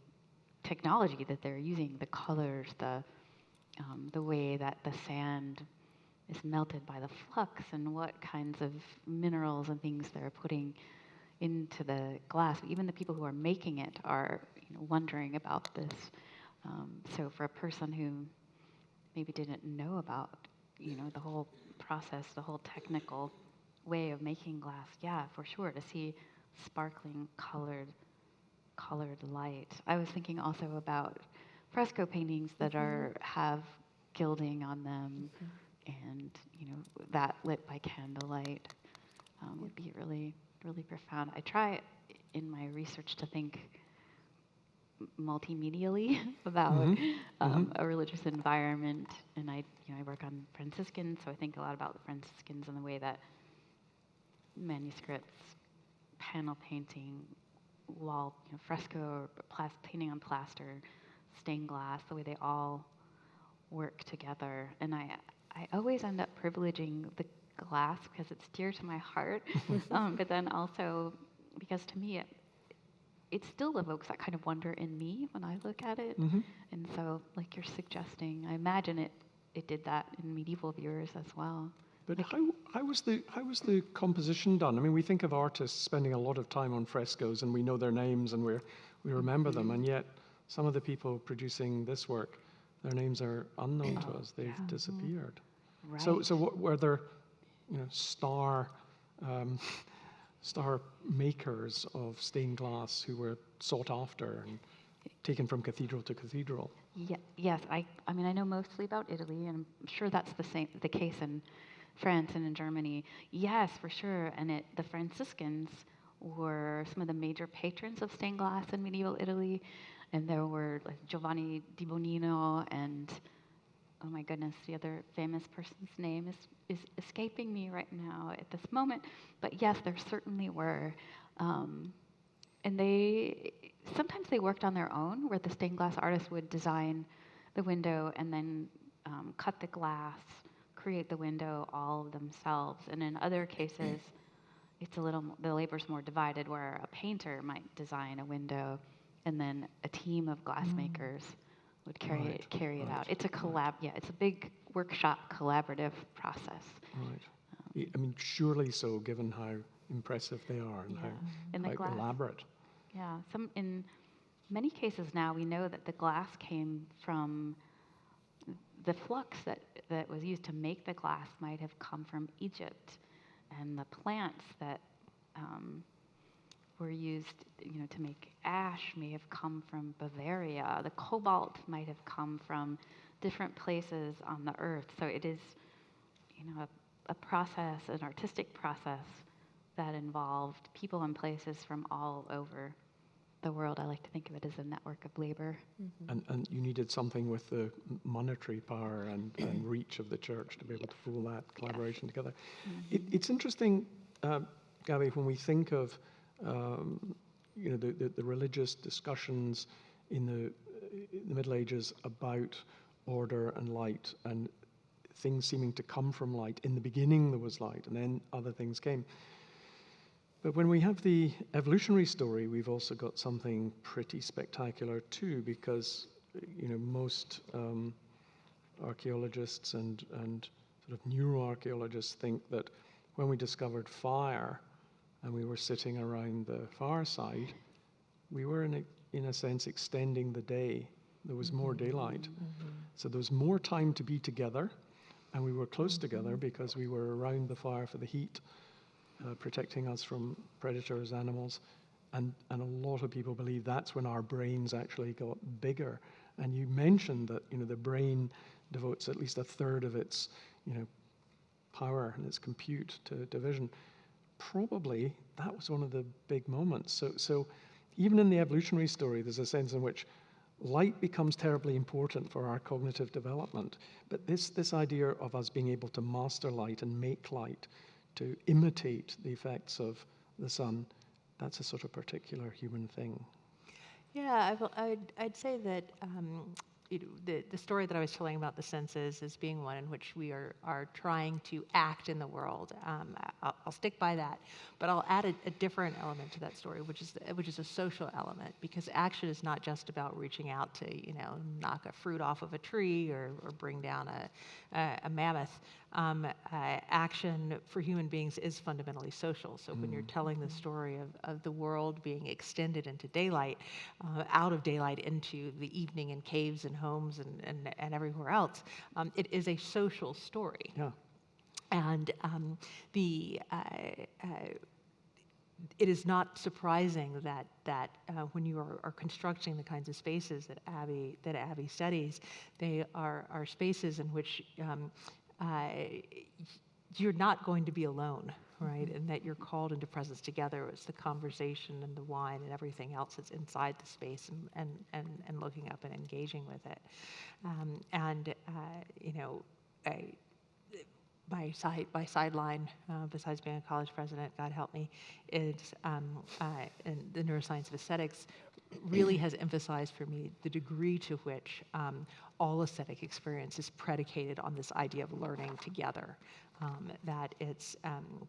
[SPEAKER 6] technology that they're using, the colors, the way that the sand is melted by the flux, and what kinds of minerals and things they're putting into the glass. Even the people who are making it are, you know, wondering about this. So for a person who maybe didn't know about, you know, the whole process, the whole technical way of making glass, yeah, for sure, to see sparkling colored light. I was thinking also about fresco paintings that have gilding on them, and, you know, that lit by candlelight would be really, really profound. I try in my research to think multimedially about a religious environment, and I work on Franciscans, so I think a lot about the Franciscans and the way that manuscripts, panel painting, wall, you know, fresco, or painting on plaster, stained glass, the way they all work together. And I always end up privileging the glass because it's dear to my heart, but then also because to me it still evokes that kind of wonder in me when I look at it. And so, like you're suggesting, I imagine it did that in medieval viewers as well.
[SPEAKER 3] But how was the composition done? I mean, we think of artists spending a lot of time on frescoes, and we know their names, and we remember them, and yet some of the people producing this work, their names are unknown to us. They've disappeared.
[SPEAKER 6] Right.
[SPEAKER 3] So what, were there, star makers of stained glass who were sought after and taken from cathedral to cathedral?
[SPEAKER 6] Yes, I mean, I know mostly about Italy, and I'm sure that's the case in France and in Germany. Yes, for sure. And the Franciscans were some of the major patrons of stained glass in medieval Italy, and there were like Giovanni di Bonino and, oh my goodness, the other famous person's name is escaping me right now at this moment. But yes, there certainly were. And sometimes they worked on their own, where the stained glass artist would design the window and then cut the glass, create the window all themselves. And in other cases, the labor's more divided, where a painter might design a window and then a team of glassmakers would carry it out. It's it's a big workshop collaborative process.
[SPEAKER 3] Right. I mean, surely so, given how impressive they are and how elaborate.
[SPEAKER 6] Yeah, in many cases now we know that the glass came from the flux that was used to make the glass might have come from Egypt, and the plants that were used, to make ash may have come from Bavaria. The cobalt might have come from different places on the earth. So it is, a process, an artistic process that involved people and places from all over the world. I like to think of it as a network of labor.
[SPEAKER 3] And you needed something with the monetary power and reach of the church to be able to pull that collaboration together. It's interesting, Gabby, when we think of the religious discussions in the Middle Ages about order and light and things seeming to come from light. In the beginning there was light, and then other things came. But when we have the evolutionary story, we've also got something pretty spectacular too, because most archaeologists and sort of neuroarchaeologists think that when we discovered fire and we were sitting around the fireside, we were in a sense extending the day. There was more daylight. So there was more time to be together, and we were close together because we were around the fire for the heat, protecting us from predators, animals, and a lot of people believe that's when our brains actually got bigger. And you mentioned that the brain devotes at least a third of its power and its compute to vision. Probably that was one of the big moments. So even in the evolutionary story, there's a sense in which light becomes terribly important for our cognitive development. But this idea of us being able to master light and make light, to imitate the effects of the sun, that's a sort of particular human thing.
[SPEAKER 4] Yeah, I'd say that the story that I was telling about the senses as being one in which we are trying to act in the world. I'll stick by that, but I'll add a different element to that story, which is a social element, because action is not just about reaching out to knock a fruit off of a tree or bring down a mammoth. Action for human beings is fundamentally social. So when you're telling the story of the world being extended into daylight, out of daylight into the evening in caves and homes and everywhere else, it is a social story.
[SPEAKER 3] Yeah.
[SPEAKER 4] And it is not surprising that when you are constructing the kinds of spaces that Abby studies, they are spaces in which you're not going to be alone, right? And that you're called into presence together. It's the conversation and the wine and everything else that's inside the space and looking up and engaging with it. My sideline, besides being a college president, God help me, is in the neuroscience of aesthetics, really has emphasized for me the degree to which all aesthetic experience is predicated on this idea of learning together. That it's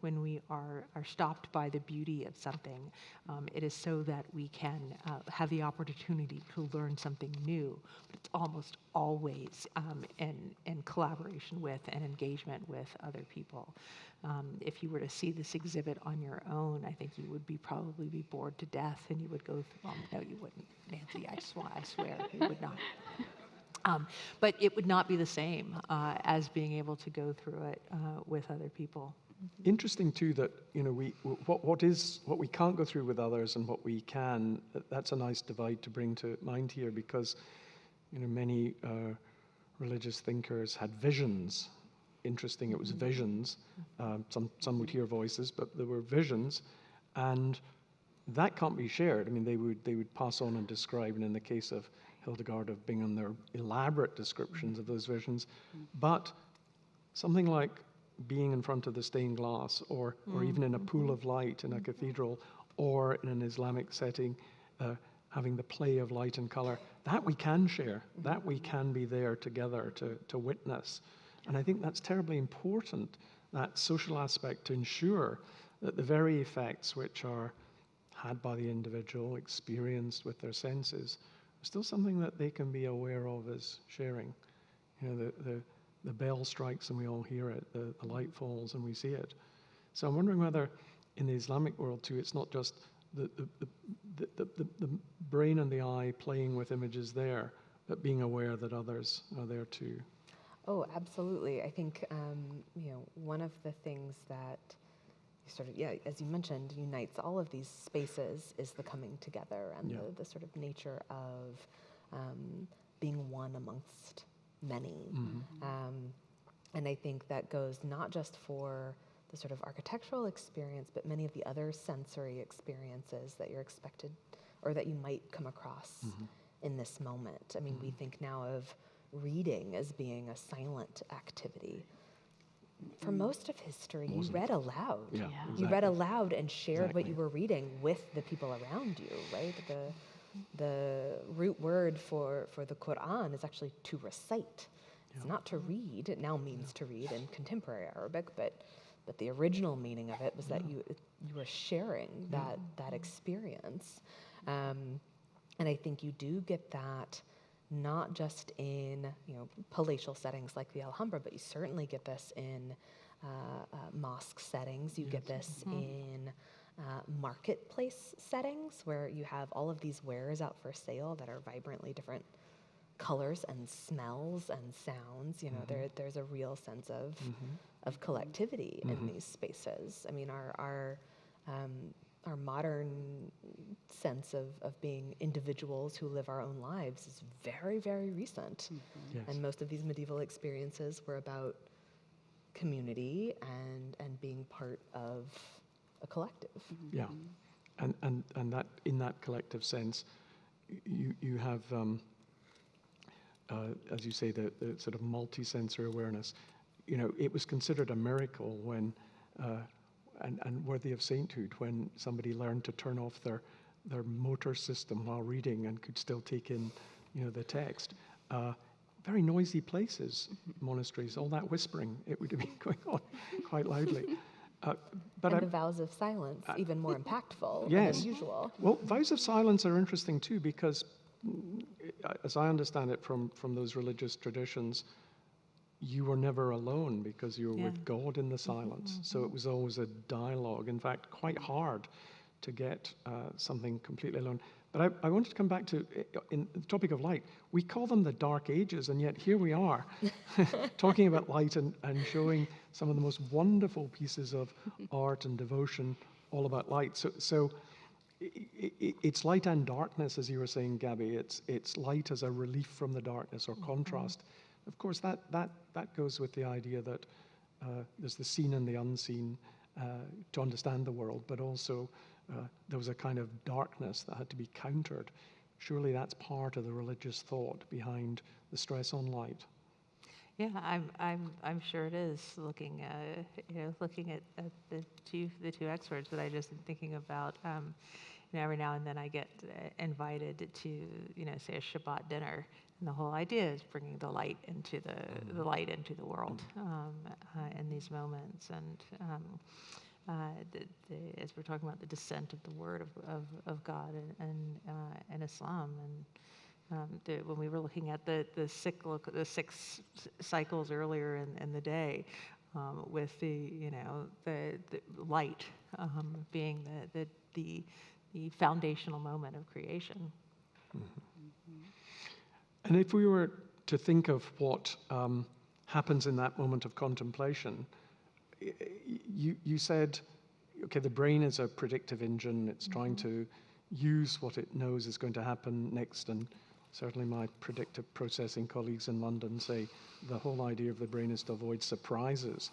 [SPEAKER 4] when we are stopped by the beauty of something, it is so that we can have the opportunity to learn something new. But it's almost always in collaboration with and engagement with other people. If you were to see this exhibit on your own, I think you would probably be bored to death, and you would go through, well, no, you wouldn't, Nancy, I swear, you would not. But it would not be the same as being able to go through it with other people.
[SPEAKER 3] Interesting too that what we can't go through with others and what we can. That's a nice divide to bring to mind here, because many religious thinkers had visions. Interesting, it was visions. Some would hear voices, but there were visions, and that can't be shared. I mean, they would pass on and describe, and in the case of Hildegard of Bingen, their elaborate descriptions of those visions. But something like being in front of the stained glass, or even in a pool of light in a cathedral, or in an Islamic setting, having the play of light and color, that we can share, that we can be there together to witness. And I think that's terribly important, that social aspect, to ensure that the very effects which are had by the individual, experienced with their senses, are still something that they can be aware of as sharing. The bell strikes and we all hear it, the light falls and we see it. So I'm wondering whether in the Islamic world too, it's not just the brain and the eye playing with images there, but being aware that others are there too.
[SPEAKER 5] Oh, absolutely. I think, one of the things that sort of, as you mentioned, unites all of these spaces is the coming together and the sort of nature of being one amongst many. And I think that goes not just for the sort of architectural experience, but many of the other sensory experiences that you're expected or that you might come across in this moment. I mean, we think now of reading as being a silent activity. For most of history, you read aloud.
[SPEAKER 3] Yeah,
[SPEAKER 5] You
[SPEAKER 3] exactly.
[SPEAKER 5] read aloud and shared what you were reading with the people around you, right? The root word for the Quran is actually to recite. It's not to read. It now means to read in contemporary Arabic, but the original meaning of it was that you were sharing that experience. And I think you do get that not just in palatial settings like the Alhambra, but you certainly get this in mosque settings. You get this in marketplace settings where you have all of these wares out for sale that are vibrantly different colors and smells and sounds. There's a real sense of collectivity in these spaces. I mean, our modern sense of being individuals who live our own lives is very, very recent.
[SPEAKER 3] Yes.
[SPEAKER 5] And most of these medieval experiences were about community and being part of a collective.
[SPEAKER 3] Yeah, and that in that collective sense, you have, as you say, the sort of multi-sensory awareness. It was considered a miracle when, and worthy of sainthood, when somebody learned to turn off their motor system while reading and could still take in, the text. Very noisy places, monasteries, all that whispering, it would have been going on quite loudly.
[SPEAKER 5] But the vows of silence, even more impactful
[SPEAKER 3] yes.
[SPEAKER 5] than usual.
[SPEAKER 3] Well, vows of silence are interesting too, because as I understand it from those religious traditions, you were never alone because you were with God in the silence. So it was always a dialogue. In fact, quite hard to get something completely alone. But I wanted to come back to in the topic of light. We call them the Dark Ages, and yet here we are talking about light and showing some of the most wonderful pieces of art and devotion all about light. So it's light and darkness, as you were saying, Gabby. It's light as a relief from the darkness or contrast. Of course, that goes with the idea that there's the seen and the unseen to understand the world, but also there was a kind of darkness that had to be countered. Surely that's part of the religious thought behind the stress on light.
[SPEAKER 4] Yeah, I'm sure it is. Looking at the two experts that I just been thinking about, every now and then I get invited to, say a Shabbat dinner, and the whole idea is bringing the light into the light into the world in these moments. And as we're talking about the descent of the word of God and Islam, and when we were looking at the 6 cycles earlier in the day, with the light being the foundational moment of creation.
[SPEAKER 3] And if we were to think of what happens in that moment of contemplation, you said, okay, the brain is a predictive engine. It's trying to use what it knows is going to happen next. And certainly my predictive processing colleagues in London say the whole idea of the brain is to avoid surprises.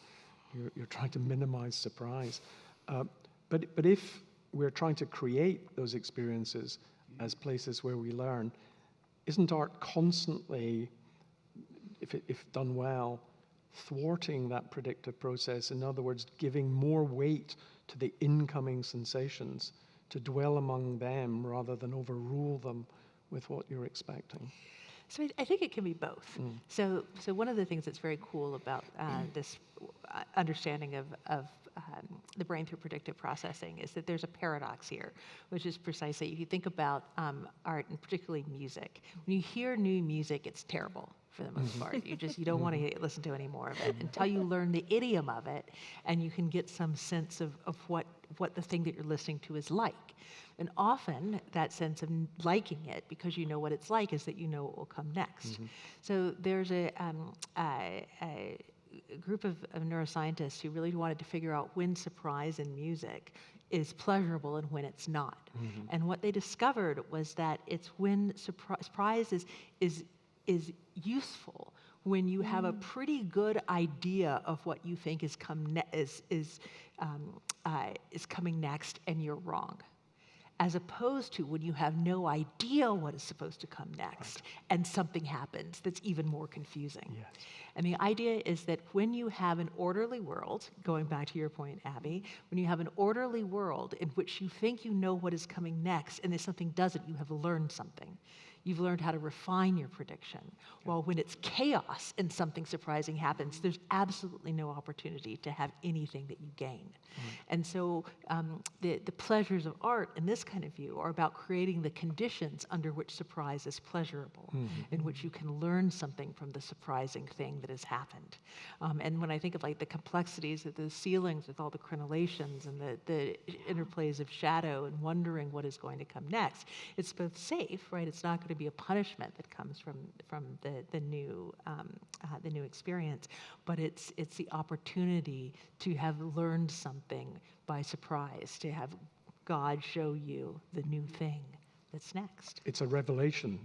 [SPEAKER 3] You're trying to minimize surprise. But if we're trying to create those experiences as places where we learn, isn't art constantly, if done well, thwarting that predictive process? In other words, giving more weight to the incoming sensations, to dwell among them rather than overrule them with what you're expecting?
[SPEAKER 4] So I think it can be both. So one of the things that's very cool about this understanding of the brain through predictive processing is that there's a paradox here, which is precisely, if you think about art and particularly music, when you hear new music, it's terrible for the most part. You don't want to listen to any more of it until you learn the idiom of it, and you can get some sense of what the thing that you're listening to is like. And often that sense of liking it, because you know what it's like, is that you know what will come next. So there's a group of neuroscientists who really wanted to figure out when surprise in music is pleasurable and when it's not. And what they discovered was that it's when surprise is useful when you have a pretty good idea of what you think is coming next and you're wrong, as opposed to when you have no idea what is supposed to come next and something happens that's even more confusing.
[SPEAKER 3] Yes.
[SPEAKER 4] And the idea is that when you have an orderly world, going back to your point, Abby, when you have an orderly world in which you think you know what is coming next, and if something doesn't, you have learned something. You've learned how to refine your prediction. While when it's chaos and something surprising happens, there's absolutely no opportunity to have anything that you gain. And so the pleasures of art in this kind of view are about creating the conditions under which surprise is pleasurable, in which you can learn something from the surprising thing that has happened. And when I think of like the complexities of the ceilings with all the crenellations and the interplays of shadow and wondering what is going to come next, it's both safe, right? It's not going to be a punishment that comes from the new experience, but it's the opportunity to have learned something by surprise, to have God show you the new thing that's next.
[SPEAKER 3] It's a revelation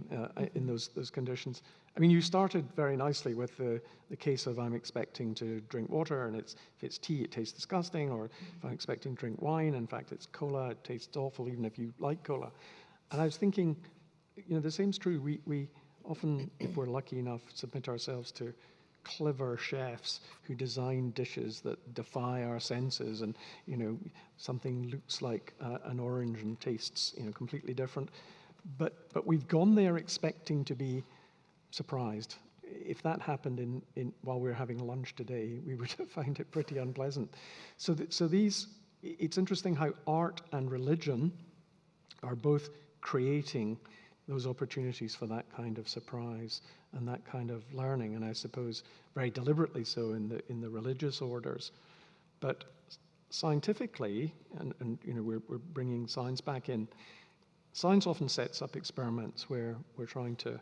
[SPEAKER 3] in those conditions. I mean, you started very nicely with the case of I'm expecting to drink water, and if it's tea, it tastes disgusting, or if I'm expecting to drink wine, in fact, it's cola, it tastes awful, even if you like cola. And I was thinking, the same's true. We often, if we're lucky enough, submit ourselves to clever chefs who design dishes that defy our senses, and something looks like an orange and tastes completely different. But we've gone there expecting to be surprised. If that happened in while we were having lunch today, we would have found it pretty unpleasant. So it's interesting how art and religion are both creating those opportunities for that kind of surprise and that kind of learning, and I suppose very deliberately so in the religious orders. But scientifically, and we're bringing science back in. Science often sets up experiments where we're trying to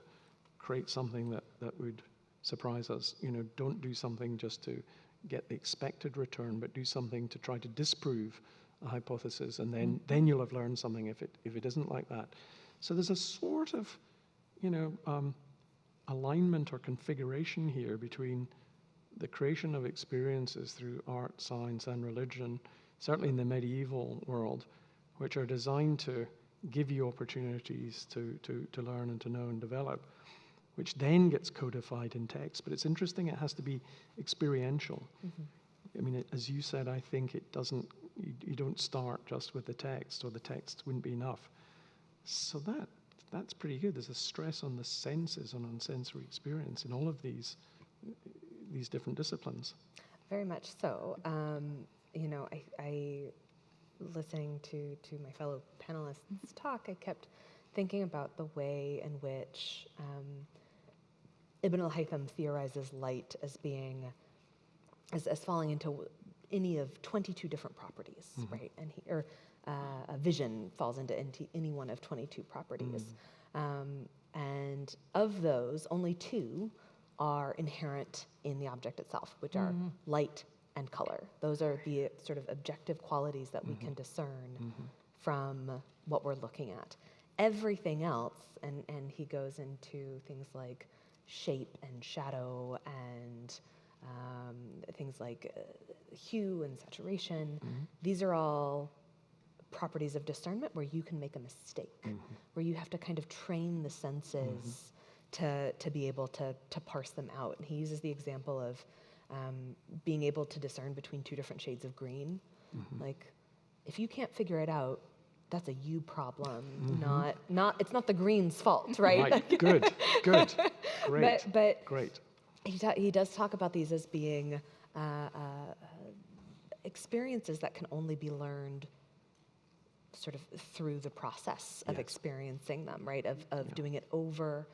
[SPEAKER 3] create something that would surprise us. Don't do something just to get the expected return, but do something to try to disprove a hypothesis, and then you'll have learned something if it isn't like that. So there's a sort of, alignment or configuration here between the creation of experiences through art, science, and religion, certainly in the medieval world, which are designed to give you opportunities to learn and to know and develop, which then gets codified in text. But it's interesting, it has to be experiential. I mean, as you said, I think it doesn't, you don't start just with the text, or the text wouldn't be enough. So that's pretty good. There's a stress on the senses and on sensory experience in all of these different disciplines.
[SPEAKER 5] Very much so. You know, I listening to my fellow panelists talk, I kept thinking about the way in which Ibn al-Haytham theorizes light as being, as falling into any of 22 different properties, right? And a vision falls into any one of 22 properties. And of those, only 2 are inherent in the object itself, which are light and color. Those are the sort of objective qualities that we can discern from what we're looking at. Everything else, and he goes into things like shape and shadow and things like hue and saturation. These are all properties of discernment where you can make a mistake, where you have to kind of train the senses to be able to parse them out. And he uses the example of being able to discern between 2 different shades of green. Like, if you can't figure it out, that's a you problem, not it's not the green's fault, right?
[SPEAKER 3] Right. Good. Great.
[SPEAKER 5] But
[SPEAKER 3] Great.
[SPEAKER 5] he does talk about these as being experiences that can only be learned sort of through the process of experiencing them, right? Of doing it over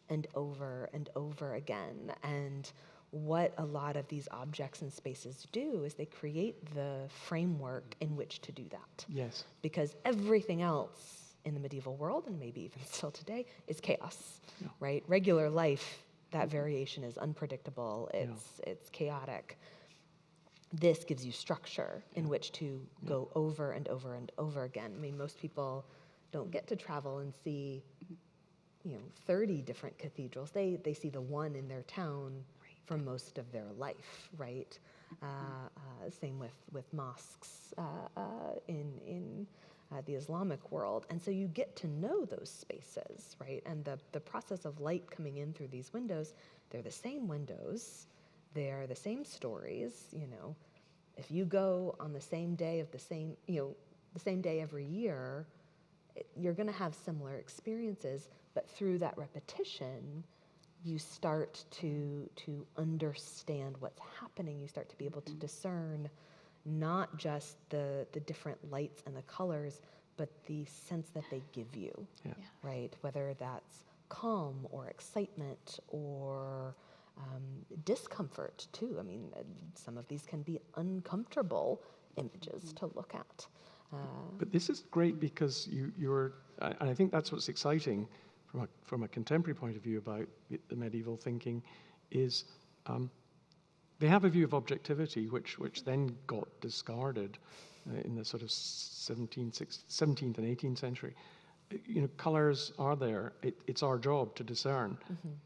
[SPEAKER 5] and over and over again. And what a lot of these objects and spaces do is they create the framework in which to do that.
[SPEAKER 3] Yes.
[SPEAKER 5] Because everything else in the medieval world, and maybe even still today, is chaos, right? Regular life, that variation is unpredictable, it's chaotic. This gives you structure in which to go over and over and over again. I mean, most people don't get to travel and see, 30 different cathedrals. They see the one in their town for most of their life, right? Same with mosques in the Islamic world. And so you get to know those spaces, right? And the process of light coming in through these windows, they're the same windows, they're the same stories, If you go on the same day of the same day every year, you're going to have similar experiences, but through that repetition, you start to understand what's happening. You start to be able to discern not just the different lights and the colors, but the sense that they give you, right? Whether that's calm or excitement or discomfort too. I mean, some of these can be uncomfortable images to look at.
[SPEAKER 3] But this is great because you're, and I think that's what's exciting from a contemporary point of view about the medieval thinking, is they have a view of objectivity which then got discarded in the sort of 17th and 18th century. Colors are there. It's our job to discern.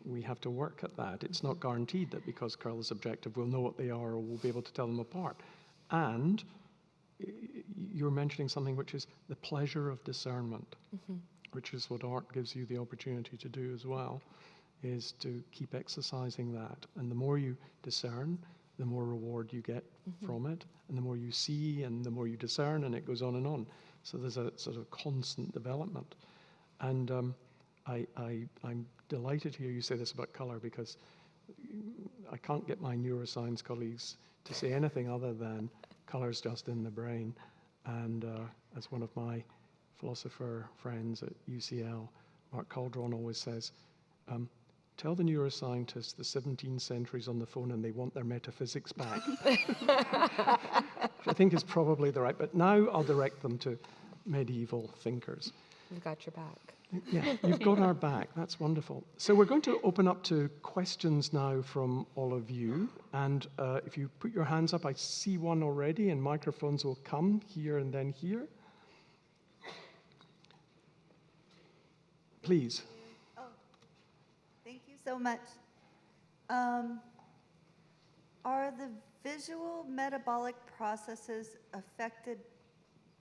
[SPEAKER 3] We have to work at that. It's not guaranteed that because color is objective, we'll know what they are or we'll be able to tell them apart. And you're mentioning something which is the pleasure of discernment, which is what art gives you the opportunity to do as well, is to keep exercising that. And the more you discern, the more reward you get from it, and the more you see, and the more you discern, and it goes on and on. So there's a sort of constant development. And I'm delighted to hear you say this about color, because I can't get my neuroscience colleagues to say anything other than color's just in the brain. And as one of my philosopher friends at UCL, Mark Calderon, always says, tell the neuroscientists the 17th century's on the phone and they want their metaphysics back. Which I think is probably the right, but now I'll direct them to medieval thinkers.
[SPEAKER 5] We've got your back.
[SPEAKER 3] Yeah, you've got our back. That's wonderful. So we're going to open up to questions now from all of you. And if you put your hands up, I see one already, and microphones will come here and then here. Please.
[SPEAKER 7] Oh, thank you so much. Are the visual metabolic processes affected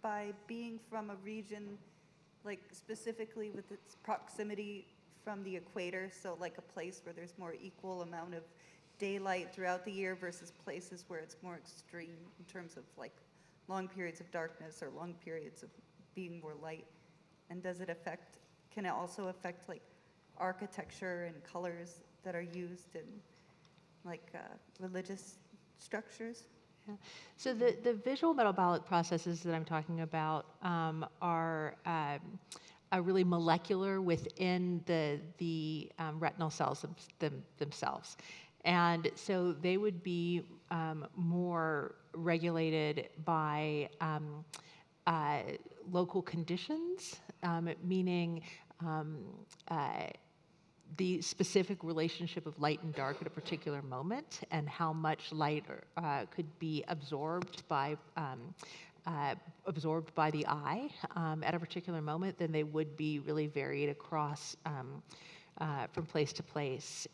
[SPEAKER 7] by being from a region, like specifically with its proximity from the equator, so like a place where there's more equal amount of daylight throughout the year versus places where it's more extreme in terms of like long periods of darkness or long periods of being more light? And can it also affect like architecture and colors that are used in like religious structures?
[SPEAKER 4] Yeah. So the visual metabolic processes that I'm talking about are really molecular within the retinal cells themselves. And so they would be more regulated by local conditions, meaning the specific relationship of light and dark at a particular moment, and how much light could be absorbed by the eye at a particular moment, then they would be really varied across from place to place.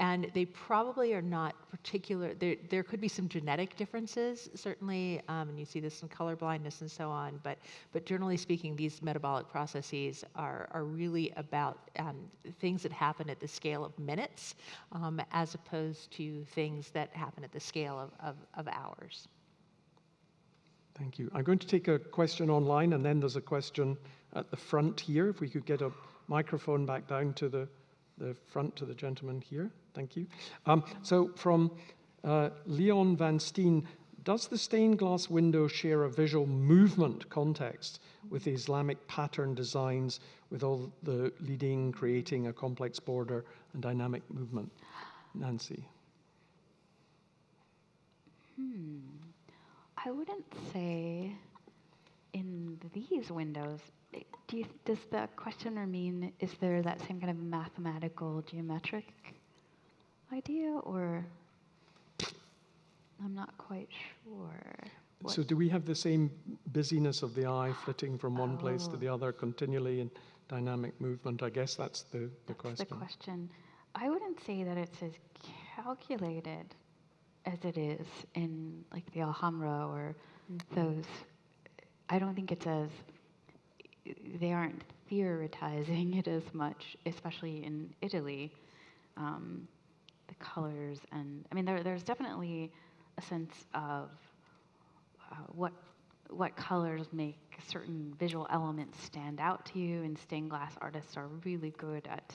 [SPEAKER 4] And they probably are not particular. There could be some genetic differences, certainly, and you see this in color blindness and so on, but generally speaking, these metabolic processes are really about things that happen at the scale of minutes, as opposed to things that happen at the scale of hours.
[SPEAKER 3] Thank you. I'm going to take a question online, and then there's a question at the front here. If we could get a microphone back down to the front to the gentleman here. Thank you. So from Leon Van Steen, does the stained glass window share a visual movement context with the Islamic pattern designs, with all the leading, creating a complex border and dynamic movement? Nancy.
[SPEAKER 6] I wouldn't say in these windows. Does the questioner mean, is there that same kind of mathematical, geometric idea, or I'm not quite sure.
[SPEAKER 3] So do we have the same busyness of the eye flitting from one place to the other continually in dynamic movement? I guess that's the question.
[SPEAKER 6] That's the question. I wouldn't say that it's as calculated as it is in like the Alhambra or those. I don't think it's as, they aren't theoretizing it as much, especially in Italy. The colors and, I mean, there's definitely a sense of what colors make certain visual elements stand out to you, and stained glass artists are really good at,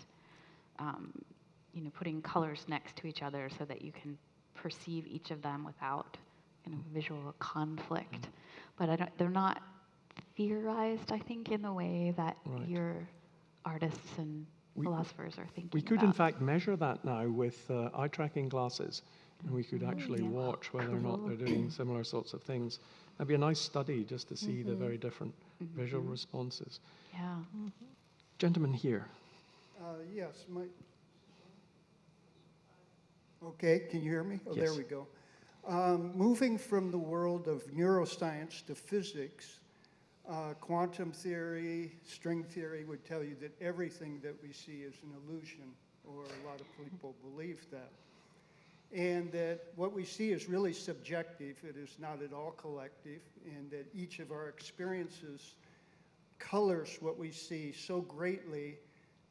[SPEAKER 6] putting colors next to each other so that you can perceive each of them without visual conflict. But they're not theorized, I think, in the way that your artists and philosophers are thinking
[SPEAKER 3] We could,
[SPEAKER 6] about.
[SPEAKER 3] in fact, measure that now with eye-tracking glasses, and we could actually watch whether or not they're doing similar sorts of things. That'd be a nice study just to see the very different visual responses.
[SPEAKER 6] Yeah.
[SPEAKER 3] Gentleman here.
[SPEAKER 8] Yes. Okay, can you hear me? Oh,
[SPEAKER 3] Yes.
[SPEAKER 8] There we go. Moving from the world of neuroscience to physics, quantum theory, string theory would tell you that everything that we see is an illusion, or a lot of people believe that. And that what we see is really subjective, it is not at all collective, and that each of our experiences colors what we see so greatly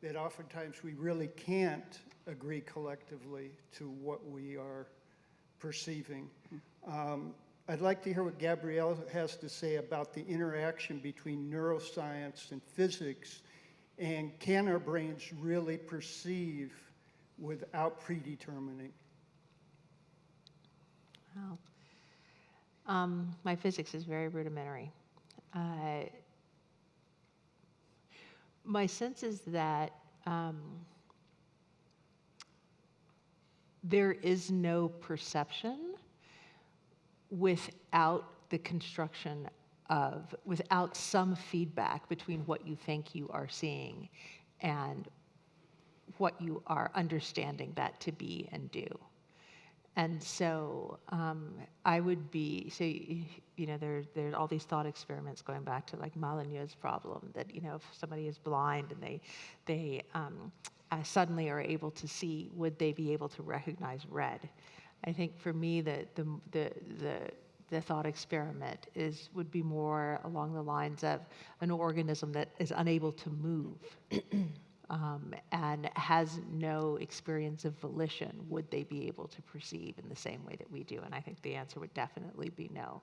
[SPEAKER 8] that oftentimes we really can't agree collectively to what we are perceiving. I'd like to hear what Gabrielle has to say about the interaction between neuroscience and physics, and can our brains really perceive without predetermining?
[SPEAKER 4] Wow. My physics is very rudimentary. My sense is that there is no perception without the construction of, without some feedback between what you think you are seeing and what you are understanding that to be and do. And so I would be, so, there's all these thought experiments going back to like Molyneux's problem that, if somebody is blind and they suddenly are able to see, would they be able to recognize red? I think for me, the thought experiment would be more along the lines of an organism that is unable to move. and has no experience of volition, would they be able to perceive in the same way that we do? And I think the answer would definitely be no.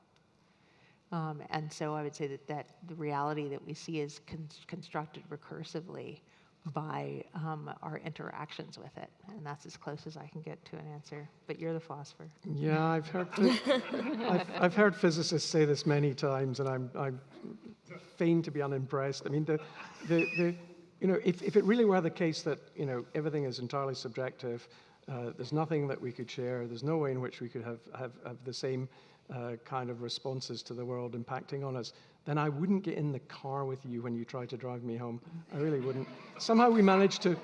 [SPEAKER 4] And so I would say that the reality that we see is constructed recursively by our interactions with it. And that's as close as I can get to an answer. But you're the philosopher.
[SPEAKER 3] Yeah, I've heard physicists say this many times, and I'm fain to be unimpressed. I mean, if it really were the case that everything is entirely subjective, there's nothing that we could share. There's no way in which we could have the same kind of responses to the world impacting on us, then I wouldn't get in the car with you when you try to drive me home. I really wouldn't. Somehow we managed to,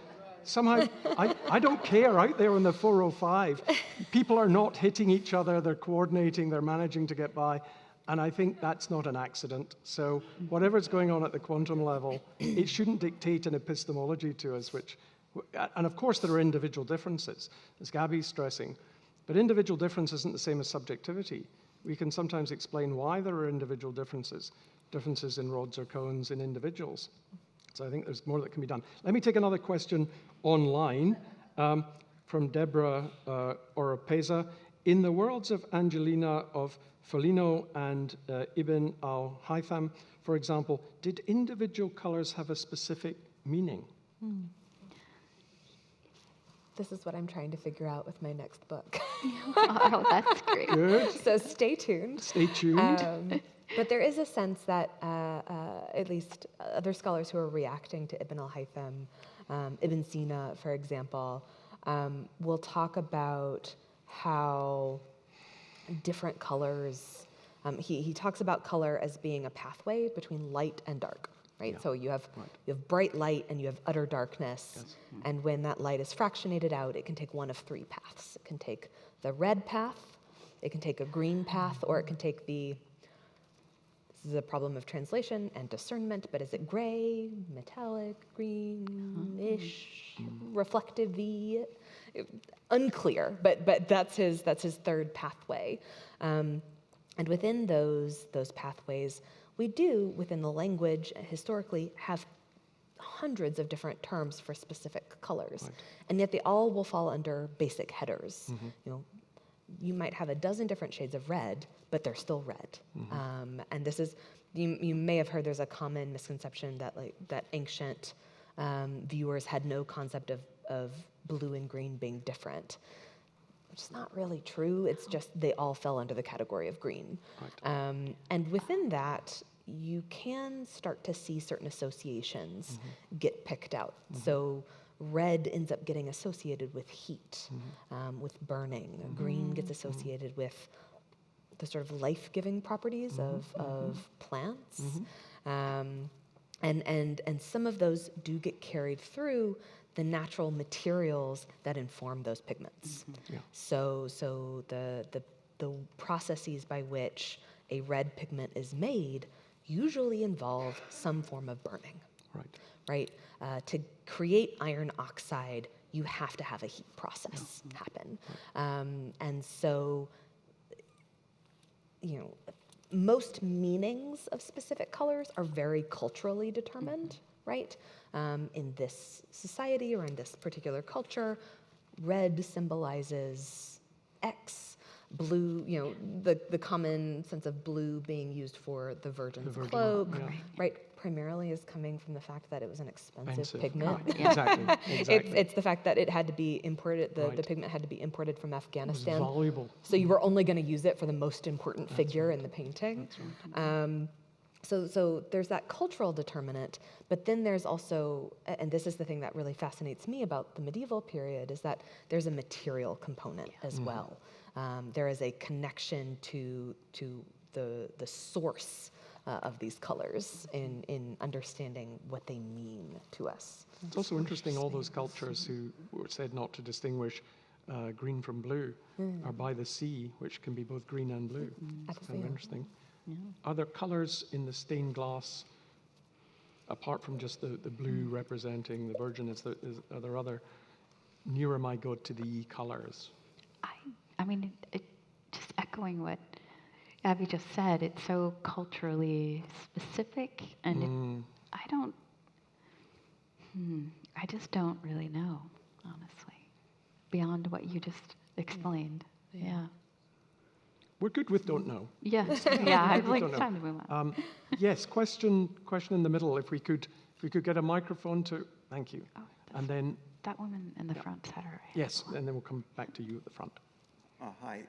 [SPEAKER 3] I don't care out there on the 405. People are not hitting each other, they're coordinating, they're managing to get by. And I think that's not an accident. So whatever's going on at the quantum level, it shouldn't dictate an epistemology to us, and of course there are individual differences, as Gabby's stressing, but individual difference isn't the same as subjectivity. We can sometimes explain why there are individual differences in rods or cones in individuals. So I think there's more that can be done. Let me take another question online from Deborah Oropeza. In the words of Angelina of Foligno and Ibn al-Haytham, for example, did individual colors have a specific meaning?
[SPEAKER 5] This is what I'm trying to figure out with my next book.
[SPEAKER 6] Oh, that's great.
[SPEAKER 3] Good.
[SPEAKER 5] So stay tuned.
[SPEAKER 3] Stay tuned.
[SPEAKER 5] But there is a sense that at least other scholars who are reacting to Ibn al-Haytham, Ibn Sina, for example, will talk about how different colors, he talks about color as being a pathway between light and dark. Right? Yeah. So you have bright light and you have utter darkness. Yes. And when that light is fractionated out, it can take one of three paths. It can take the red path, it can take a green path, or it can take this is a problem of translation and discernment, but is it gray, metallic, greenish, reflective-y? Unclear, but that's his third pathway. And within those pathways, we do, within the language, historically, have hundreds of different terms for specific colors. Right. And yet they all will fall under basic headers. Mm-hmm. You might have a dozen different shades of red, but they're still red. Mm-hmm. And this is, you may have heard there's a common misconception that ancient viewers had no concept of blue and green being different. Which is not really true. It's just they all fell under the category of green. Right. And within that, you can start to see certain associations get picked out. So red ends up getting associated with heat, with burning. Green gets associated with the sort of life-giving properties of plants. And some of those do get carried through the natural materials that inform those pigments. Yeah. So the processes by which a red pigment is made usually involve some form of burning. Right? To create iron oxide, you have to have a heat process happen. And so, most meanings of specific colors are very culturally determined. Right? In this society or in this particular culture, red symbolizes X. Blue, the common sense of blue being used for the virgin's cloak, right? Primarily is coming from the fact that it was an expensive pigment.
[SPEAKER 3] Exactly.
[SPEAKER 5] It's the fact that it had to be imported, the pigment had to be imported from Afghanistan.
[SPEAKER 3] It was valuable.
[SPEAKER 5] So you were only going to use it for the most important figure in the painting. That's right. So there's that cultural determinant, but then there's also, and this is the thing that really fascinates me about the medieval period, is that there's a material component as well. There is a connection to the source of these colors in understanding what they mean to us.
[SPEAKER 3] It's also interesting, all those cultures who were said not to distinguish green from blue are by the sea, which can be both green and blue. It's kind of interesting. Yeah. Are there colors in the stained glass, apart from just the blue representing the Virgin? Are there other nearer, my God, to the colors?
[SPEAKER 6] I mean, just echoing what Abby just said, it's so culturally specific, and I just don't really know, honestly, beyond what you just explained. Yeah.
[SPEAKER 3] We're good with don't know.
[SPEAKER 6] Yes. Yeah. I
[SPEAKER 3] Don't
[SPEAKER 6] like
[SPEAKER 3] know.
[SPEAKER 6] trying to move on.
[SPEAKER 3] Yes, question in the middle. If we could get a microphone to, thank you.
[SPEAKER 6] Oh,
[SPEAKER 3] And then,
[SPEAKER 6] that woman in the front had her hand.
[SPEAKER 3] yes, and then we'll come back to you at the front.
[SPEAKER 9] Hi.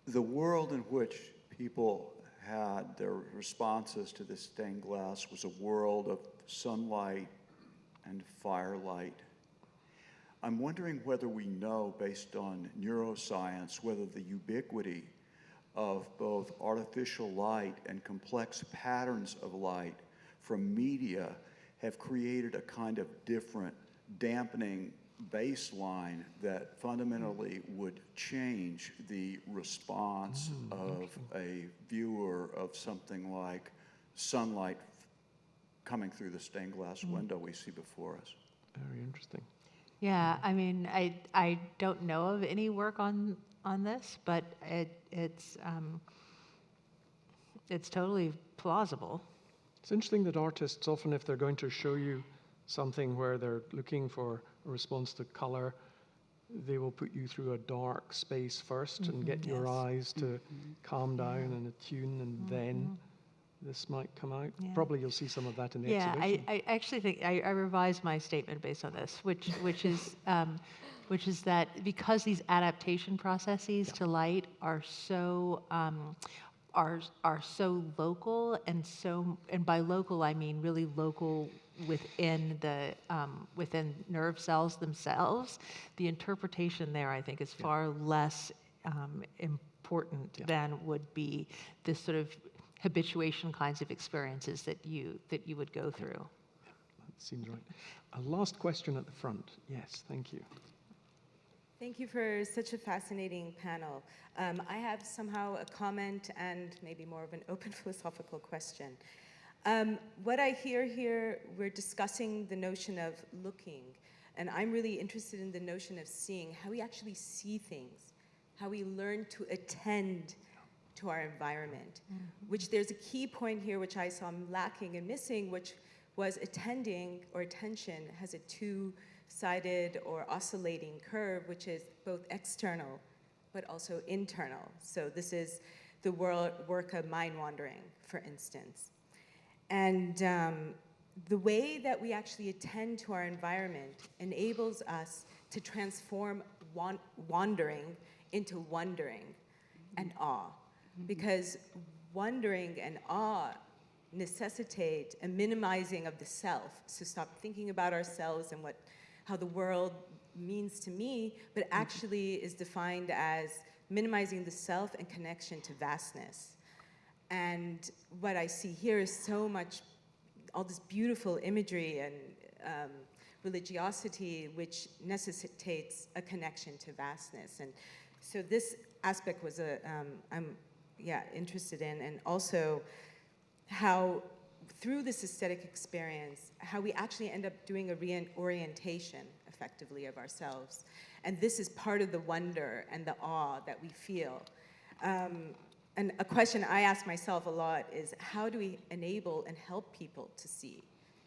[SPEAKER 9] The world in which people had their responses to this stained glass was a world of sunlight and firelight. I'm wondering whether we know, based on neuroscience, whether the ubiquity of both artificial light and complex patterns of light from media have created a kind of different dampening baseline that fundamentally would change the response of a viewer of something like sunlight coming through the stained glass window we see before us.
[SPEAKER 3] Very interesting.
[SPEAKER 4] Yeah, I mean, I don't know of any work on this, but it's totally plausible.
[SPEAKER 3] It's interesting that artists often, if they're going to show you something where they're looking for a response to color, they will put you through a dark space first and get your eyes to calm down and attune, and then this might come out.
[SPEAKER 4] Yeah.
[SPEAKER 3] Probably you'll see some of that in the
[SPEAKER 4] Yeah,
[SPEAKER 3] exhibition.
[SPEAKER 4] I actually think I revised my statement based on this, which is that because these adaptation processes to light are so local, and by local I mean really local within the within nerve cells themselves, the interpretation there I think is far less important than would be this sort of habituation kinds of experiences that you would go through.
[SPEAKER 3] That seems right. A last question at the front. Yes, thank you.
[SPEAKER 10] Thank you for such a fascinating panel. I have somehow a comment and maybe more of an open philosophical question. What I hear here, we're discussing the notion of looking, and I'm really interested in the notion of seeing, how we actually see things, how we learn to attend to our environment, which there's a key point here which I saw lacking and missing, which was attending, or attention has a two-sided or oscillating curve, which is both external but also internal. So this is the work of mind wandering, for instance. And the way that we actually attend to our environment enables us to transform wandering into wondering and awe. Because wondering and awe necessitate a minimizing of the self. So stop thinking about ourselves and how the world means to me, but actually is defined as minimizing the self and connection to vastness. And what I see here is so much, all this beautiful imagery and religiosity, which necessitates a connection to vastness. And so this aspect was I'm interested in, and also how through this aesthetic experience, how we actually end up doing a reorientation effectively of ourselves. And this is part of the wonder and the awe that we feel. And a question I ask myself a lot is, how do we enable and help people to see?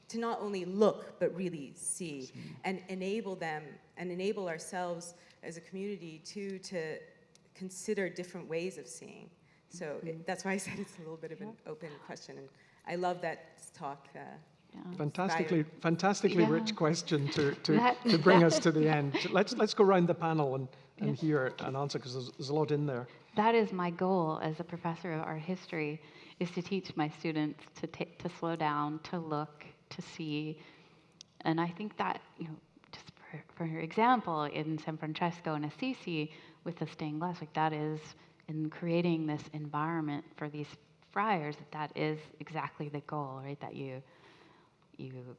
[SPEAKER 10] To not only look, but really see, and enable them and enable ourselves as a community to consider different ways of seeing. So that's why I said it's a little bit of an open question. And I love that talk.
[SPEAKER 3] Fantastically rich question to bring us to the end. Let's go around the panel and hear an answer, because there's a lot in there.
[SPEAKER 6] That is my goal as a professor of art history, is to teach my students to slow down, to look, to see. And I think that, just for your example, in San Francesco and Assisi with the stained glass, like that is, in creating this environment for these friars, that is exactly the goal, right? That you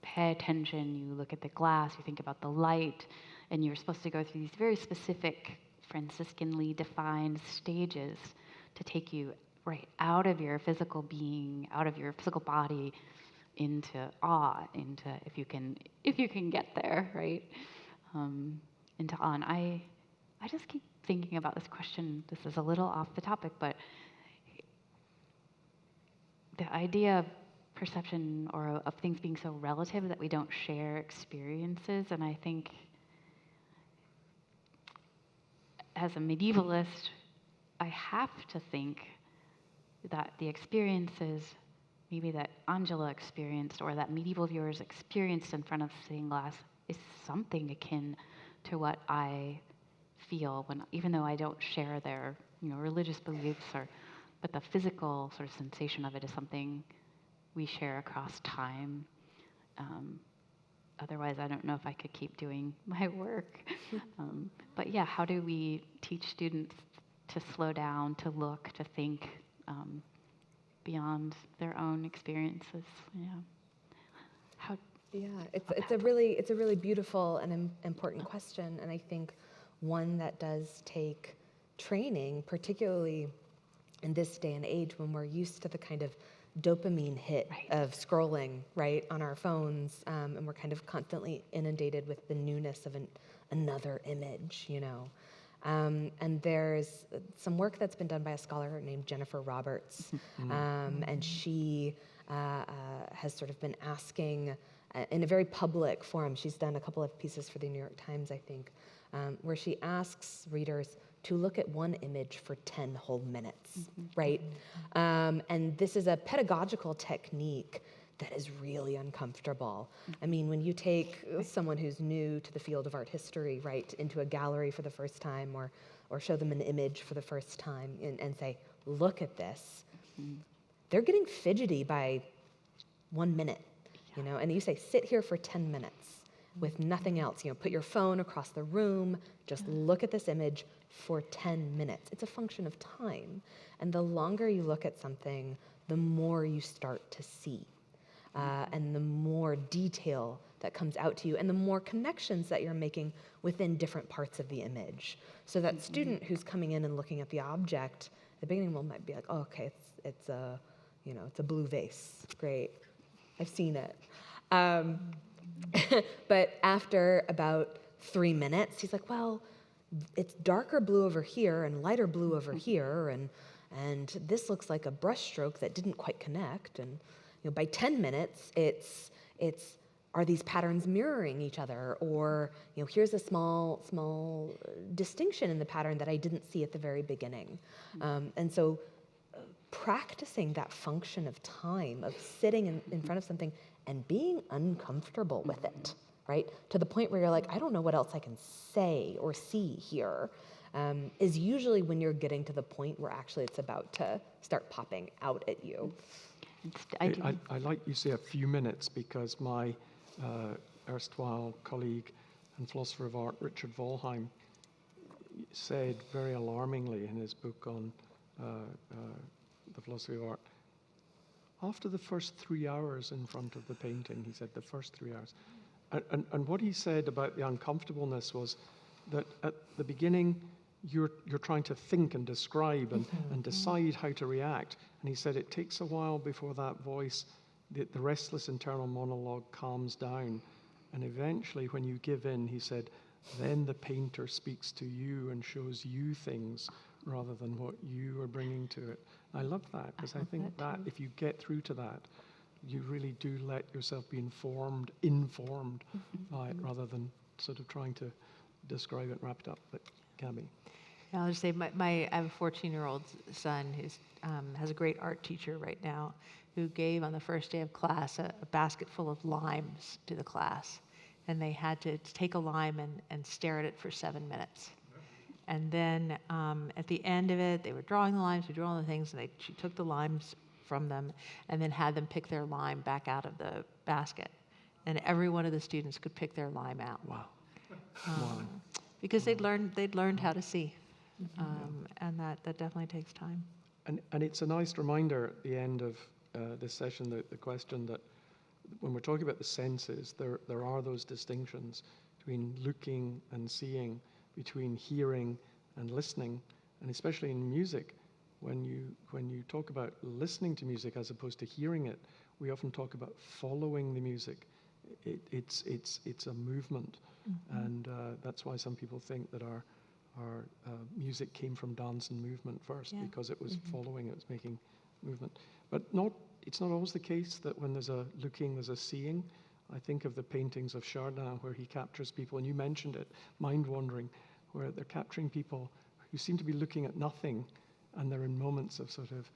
[SPEAKER 6] pay attention, you look at the glass, you think about the light, and you're supposed to go through these very specific Franciscanly defined stages to take you right out of your physical being, out of your physical body, into awe, into, if you can get there, right? Into awe. And I just keep thinking about this question. This is a little off the topic, but the idea of perception or of things being so relative that we don't share experiences. And I think as a medievalist, I have to think that the experiences maybe that Angela experienced or that medieval viewers experienced in front of stained glass is something akin to what I feel when, even though I don't share their religious beliefs, but the physical sort of sensation of it is something we share across time. Otherwise, I don't know if I could keep doing my work. But yeah, how do we teach students to slow down, to look, to think beyond their own experiences? Yeah.
[SPEAKER 5] Yeah, it's a really beautiful and important question, and I think one that does take training, particularly in this day and age when we're used to the kind of dopamine hit of scrolling right on our phones, and we're kind of constantly inundated with the newness of another image, and there's some work that's been done by a scholar named Jennifer Roberts, and she has sort of been asking in a very public forum. She's done a couple of pieces for the New York Times, I think, where she asks readers to look at one image for 10 whole minutes, right? And this is a pedagogical technique that is really uncomfortable. I mean, when you take someone who's new to the field of art history, right, into a gallery for the first time, or show them an image for the first time and say, look at this, they're getting fidgety by 1 minute, and you say, sit here for 10 minutes with nothing else, put your phone across the room, just look at this image for 10 minutes. It's a function of time. And the longer you look at something, the more you start to see. And the more detail that comes out to you, and the more connections that you're making within different parts of the image. So that student who's coming in and looking at the object, at the beginning might be like, oh, okay, it's a blue vase. Great, I've seen it. But after about 3 minutes, he's like, well, it's darker blue over here and lighter blue over here, and this looks like a brush stroke that didn't quite connect. And by 10 minutes, it's are these patterns mirroring each other, or here's a small distinction in the pattern that I didn't see at the very beginning. And so practicing that function of time, of sitting in front of something and being uncomfortable with it, right? To the point where you're like, I don't know what else I can say or see here, is usually when you're getting to the point where actually it's about to start popping out at you.
[SPEAKER 3] I like you say a few minutes, because my erstwhile colleague and philosopher of art, Richard Volheim, said very alarmingly in his book on the philosophy of art, after the first 3 hours in front of the painting, he said the first 3 hours. And what he said about the uncomfortableness was that at the beginning, you're trying to think and describe and decide how to react. And he said it takes a while before that voice, the restless internal monologue, calms down. And eventually, when you give in, he said, then the painter speaks to you and shows you things rather than what you are bringing to it. I love that, because I think that if you get through to that, you really do let yourself be informed by it, rather than sort of trying to describe it and wrap it up. But Gabby.
[SPEAKER 4] Yeah, I'll just say I have a 14-year-old son who has a great art teacher right now, who gave on the first day of class a basket full of limes to the class. And they had to take a lime and stare at it for 7 minutes. And then at the end of it, they were drawing the limes, we drew all the things, and she took the limes from them and then had them pick their lime back out of the basket. And every one of the students could pick their lime out.
[SPEAKER 3] Wow.
[SPEAKER 4] Because they'd learned how to see. And that definitely takes time.
[SPEAKER 3] And it's a nice reminder at the end of this session, the question that when we're talking about the senses, there are those distinctions between looking and seeing, between hearing and listening, and especially in music, when you talk about listening to music as opposed to hearing it, we often talk about following the music. It's a movement, and that's why some people think that our music came from dance and movement first, because it was following, it was making movement. But not it's not always the case that when there's a looking, there's a seeing. I think of the paintings of Chardin where he captures people, and you mentioned it, mind-wandering, where they're capturing people who seem to be looking at nothing, and they're in moments of sort of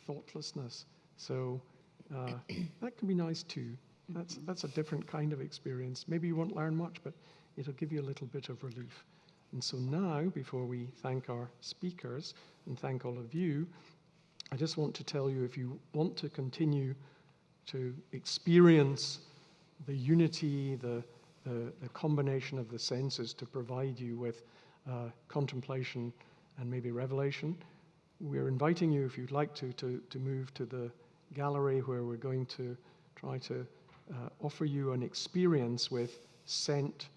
[SPEAKER 3] thoughtlessness. So that can be nice too. That's a different kind of experience. Maybe you won't learn much, but it'll give you a little bit of relief. And so now, before we thank our speakers and thank all of you, I just want to tell you, if you want to continue to experience the unity, the combination of the senses to provide you with contemplation and maybe revelation, we're inviting you, if you'd like to move to the gallery where we're going to try to offer you an experience with scent,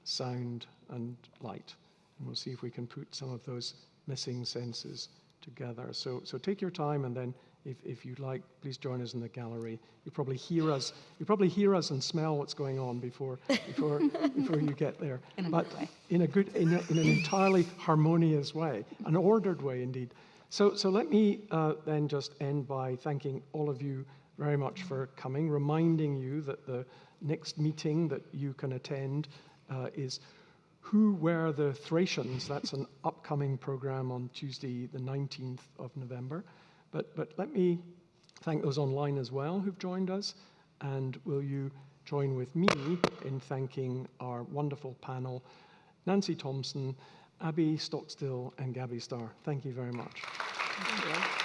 [SPEAKER 3] sound, and light. And we'll see if we can put some of those missing senses together. So take your time, and then if you'd like, please join us in the gallery. You probably hear us. You probably hear us and smell what's going on before you get there.
[SPEAKER 4] In a good way.
[SPEAKER 3] In an entirely harmonious way, an ordered way indeed. So let me then just end by thanking all of you very much for coming, reminding you that the next meeting that you can attend is Who Were the Thracians? That's an upcoming program on Tuesday, the 19th of November. But let me thank those online as well who've joined us. And will you join with me in thanking our wonderful panel, Nancy Thompson, Abby Stockstill, and Gabby Starr. Thank you very much.
[SPEAKER 4] Thank you.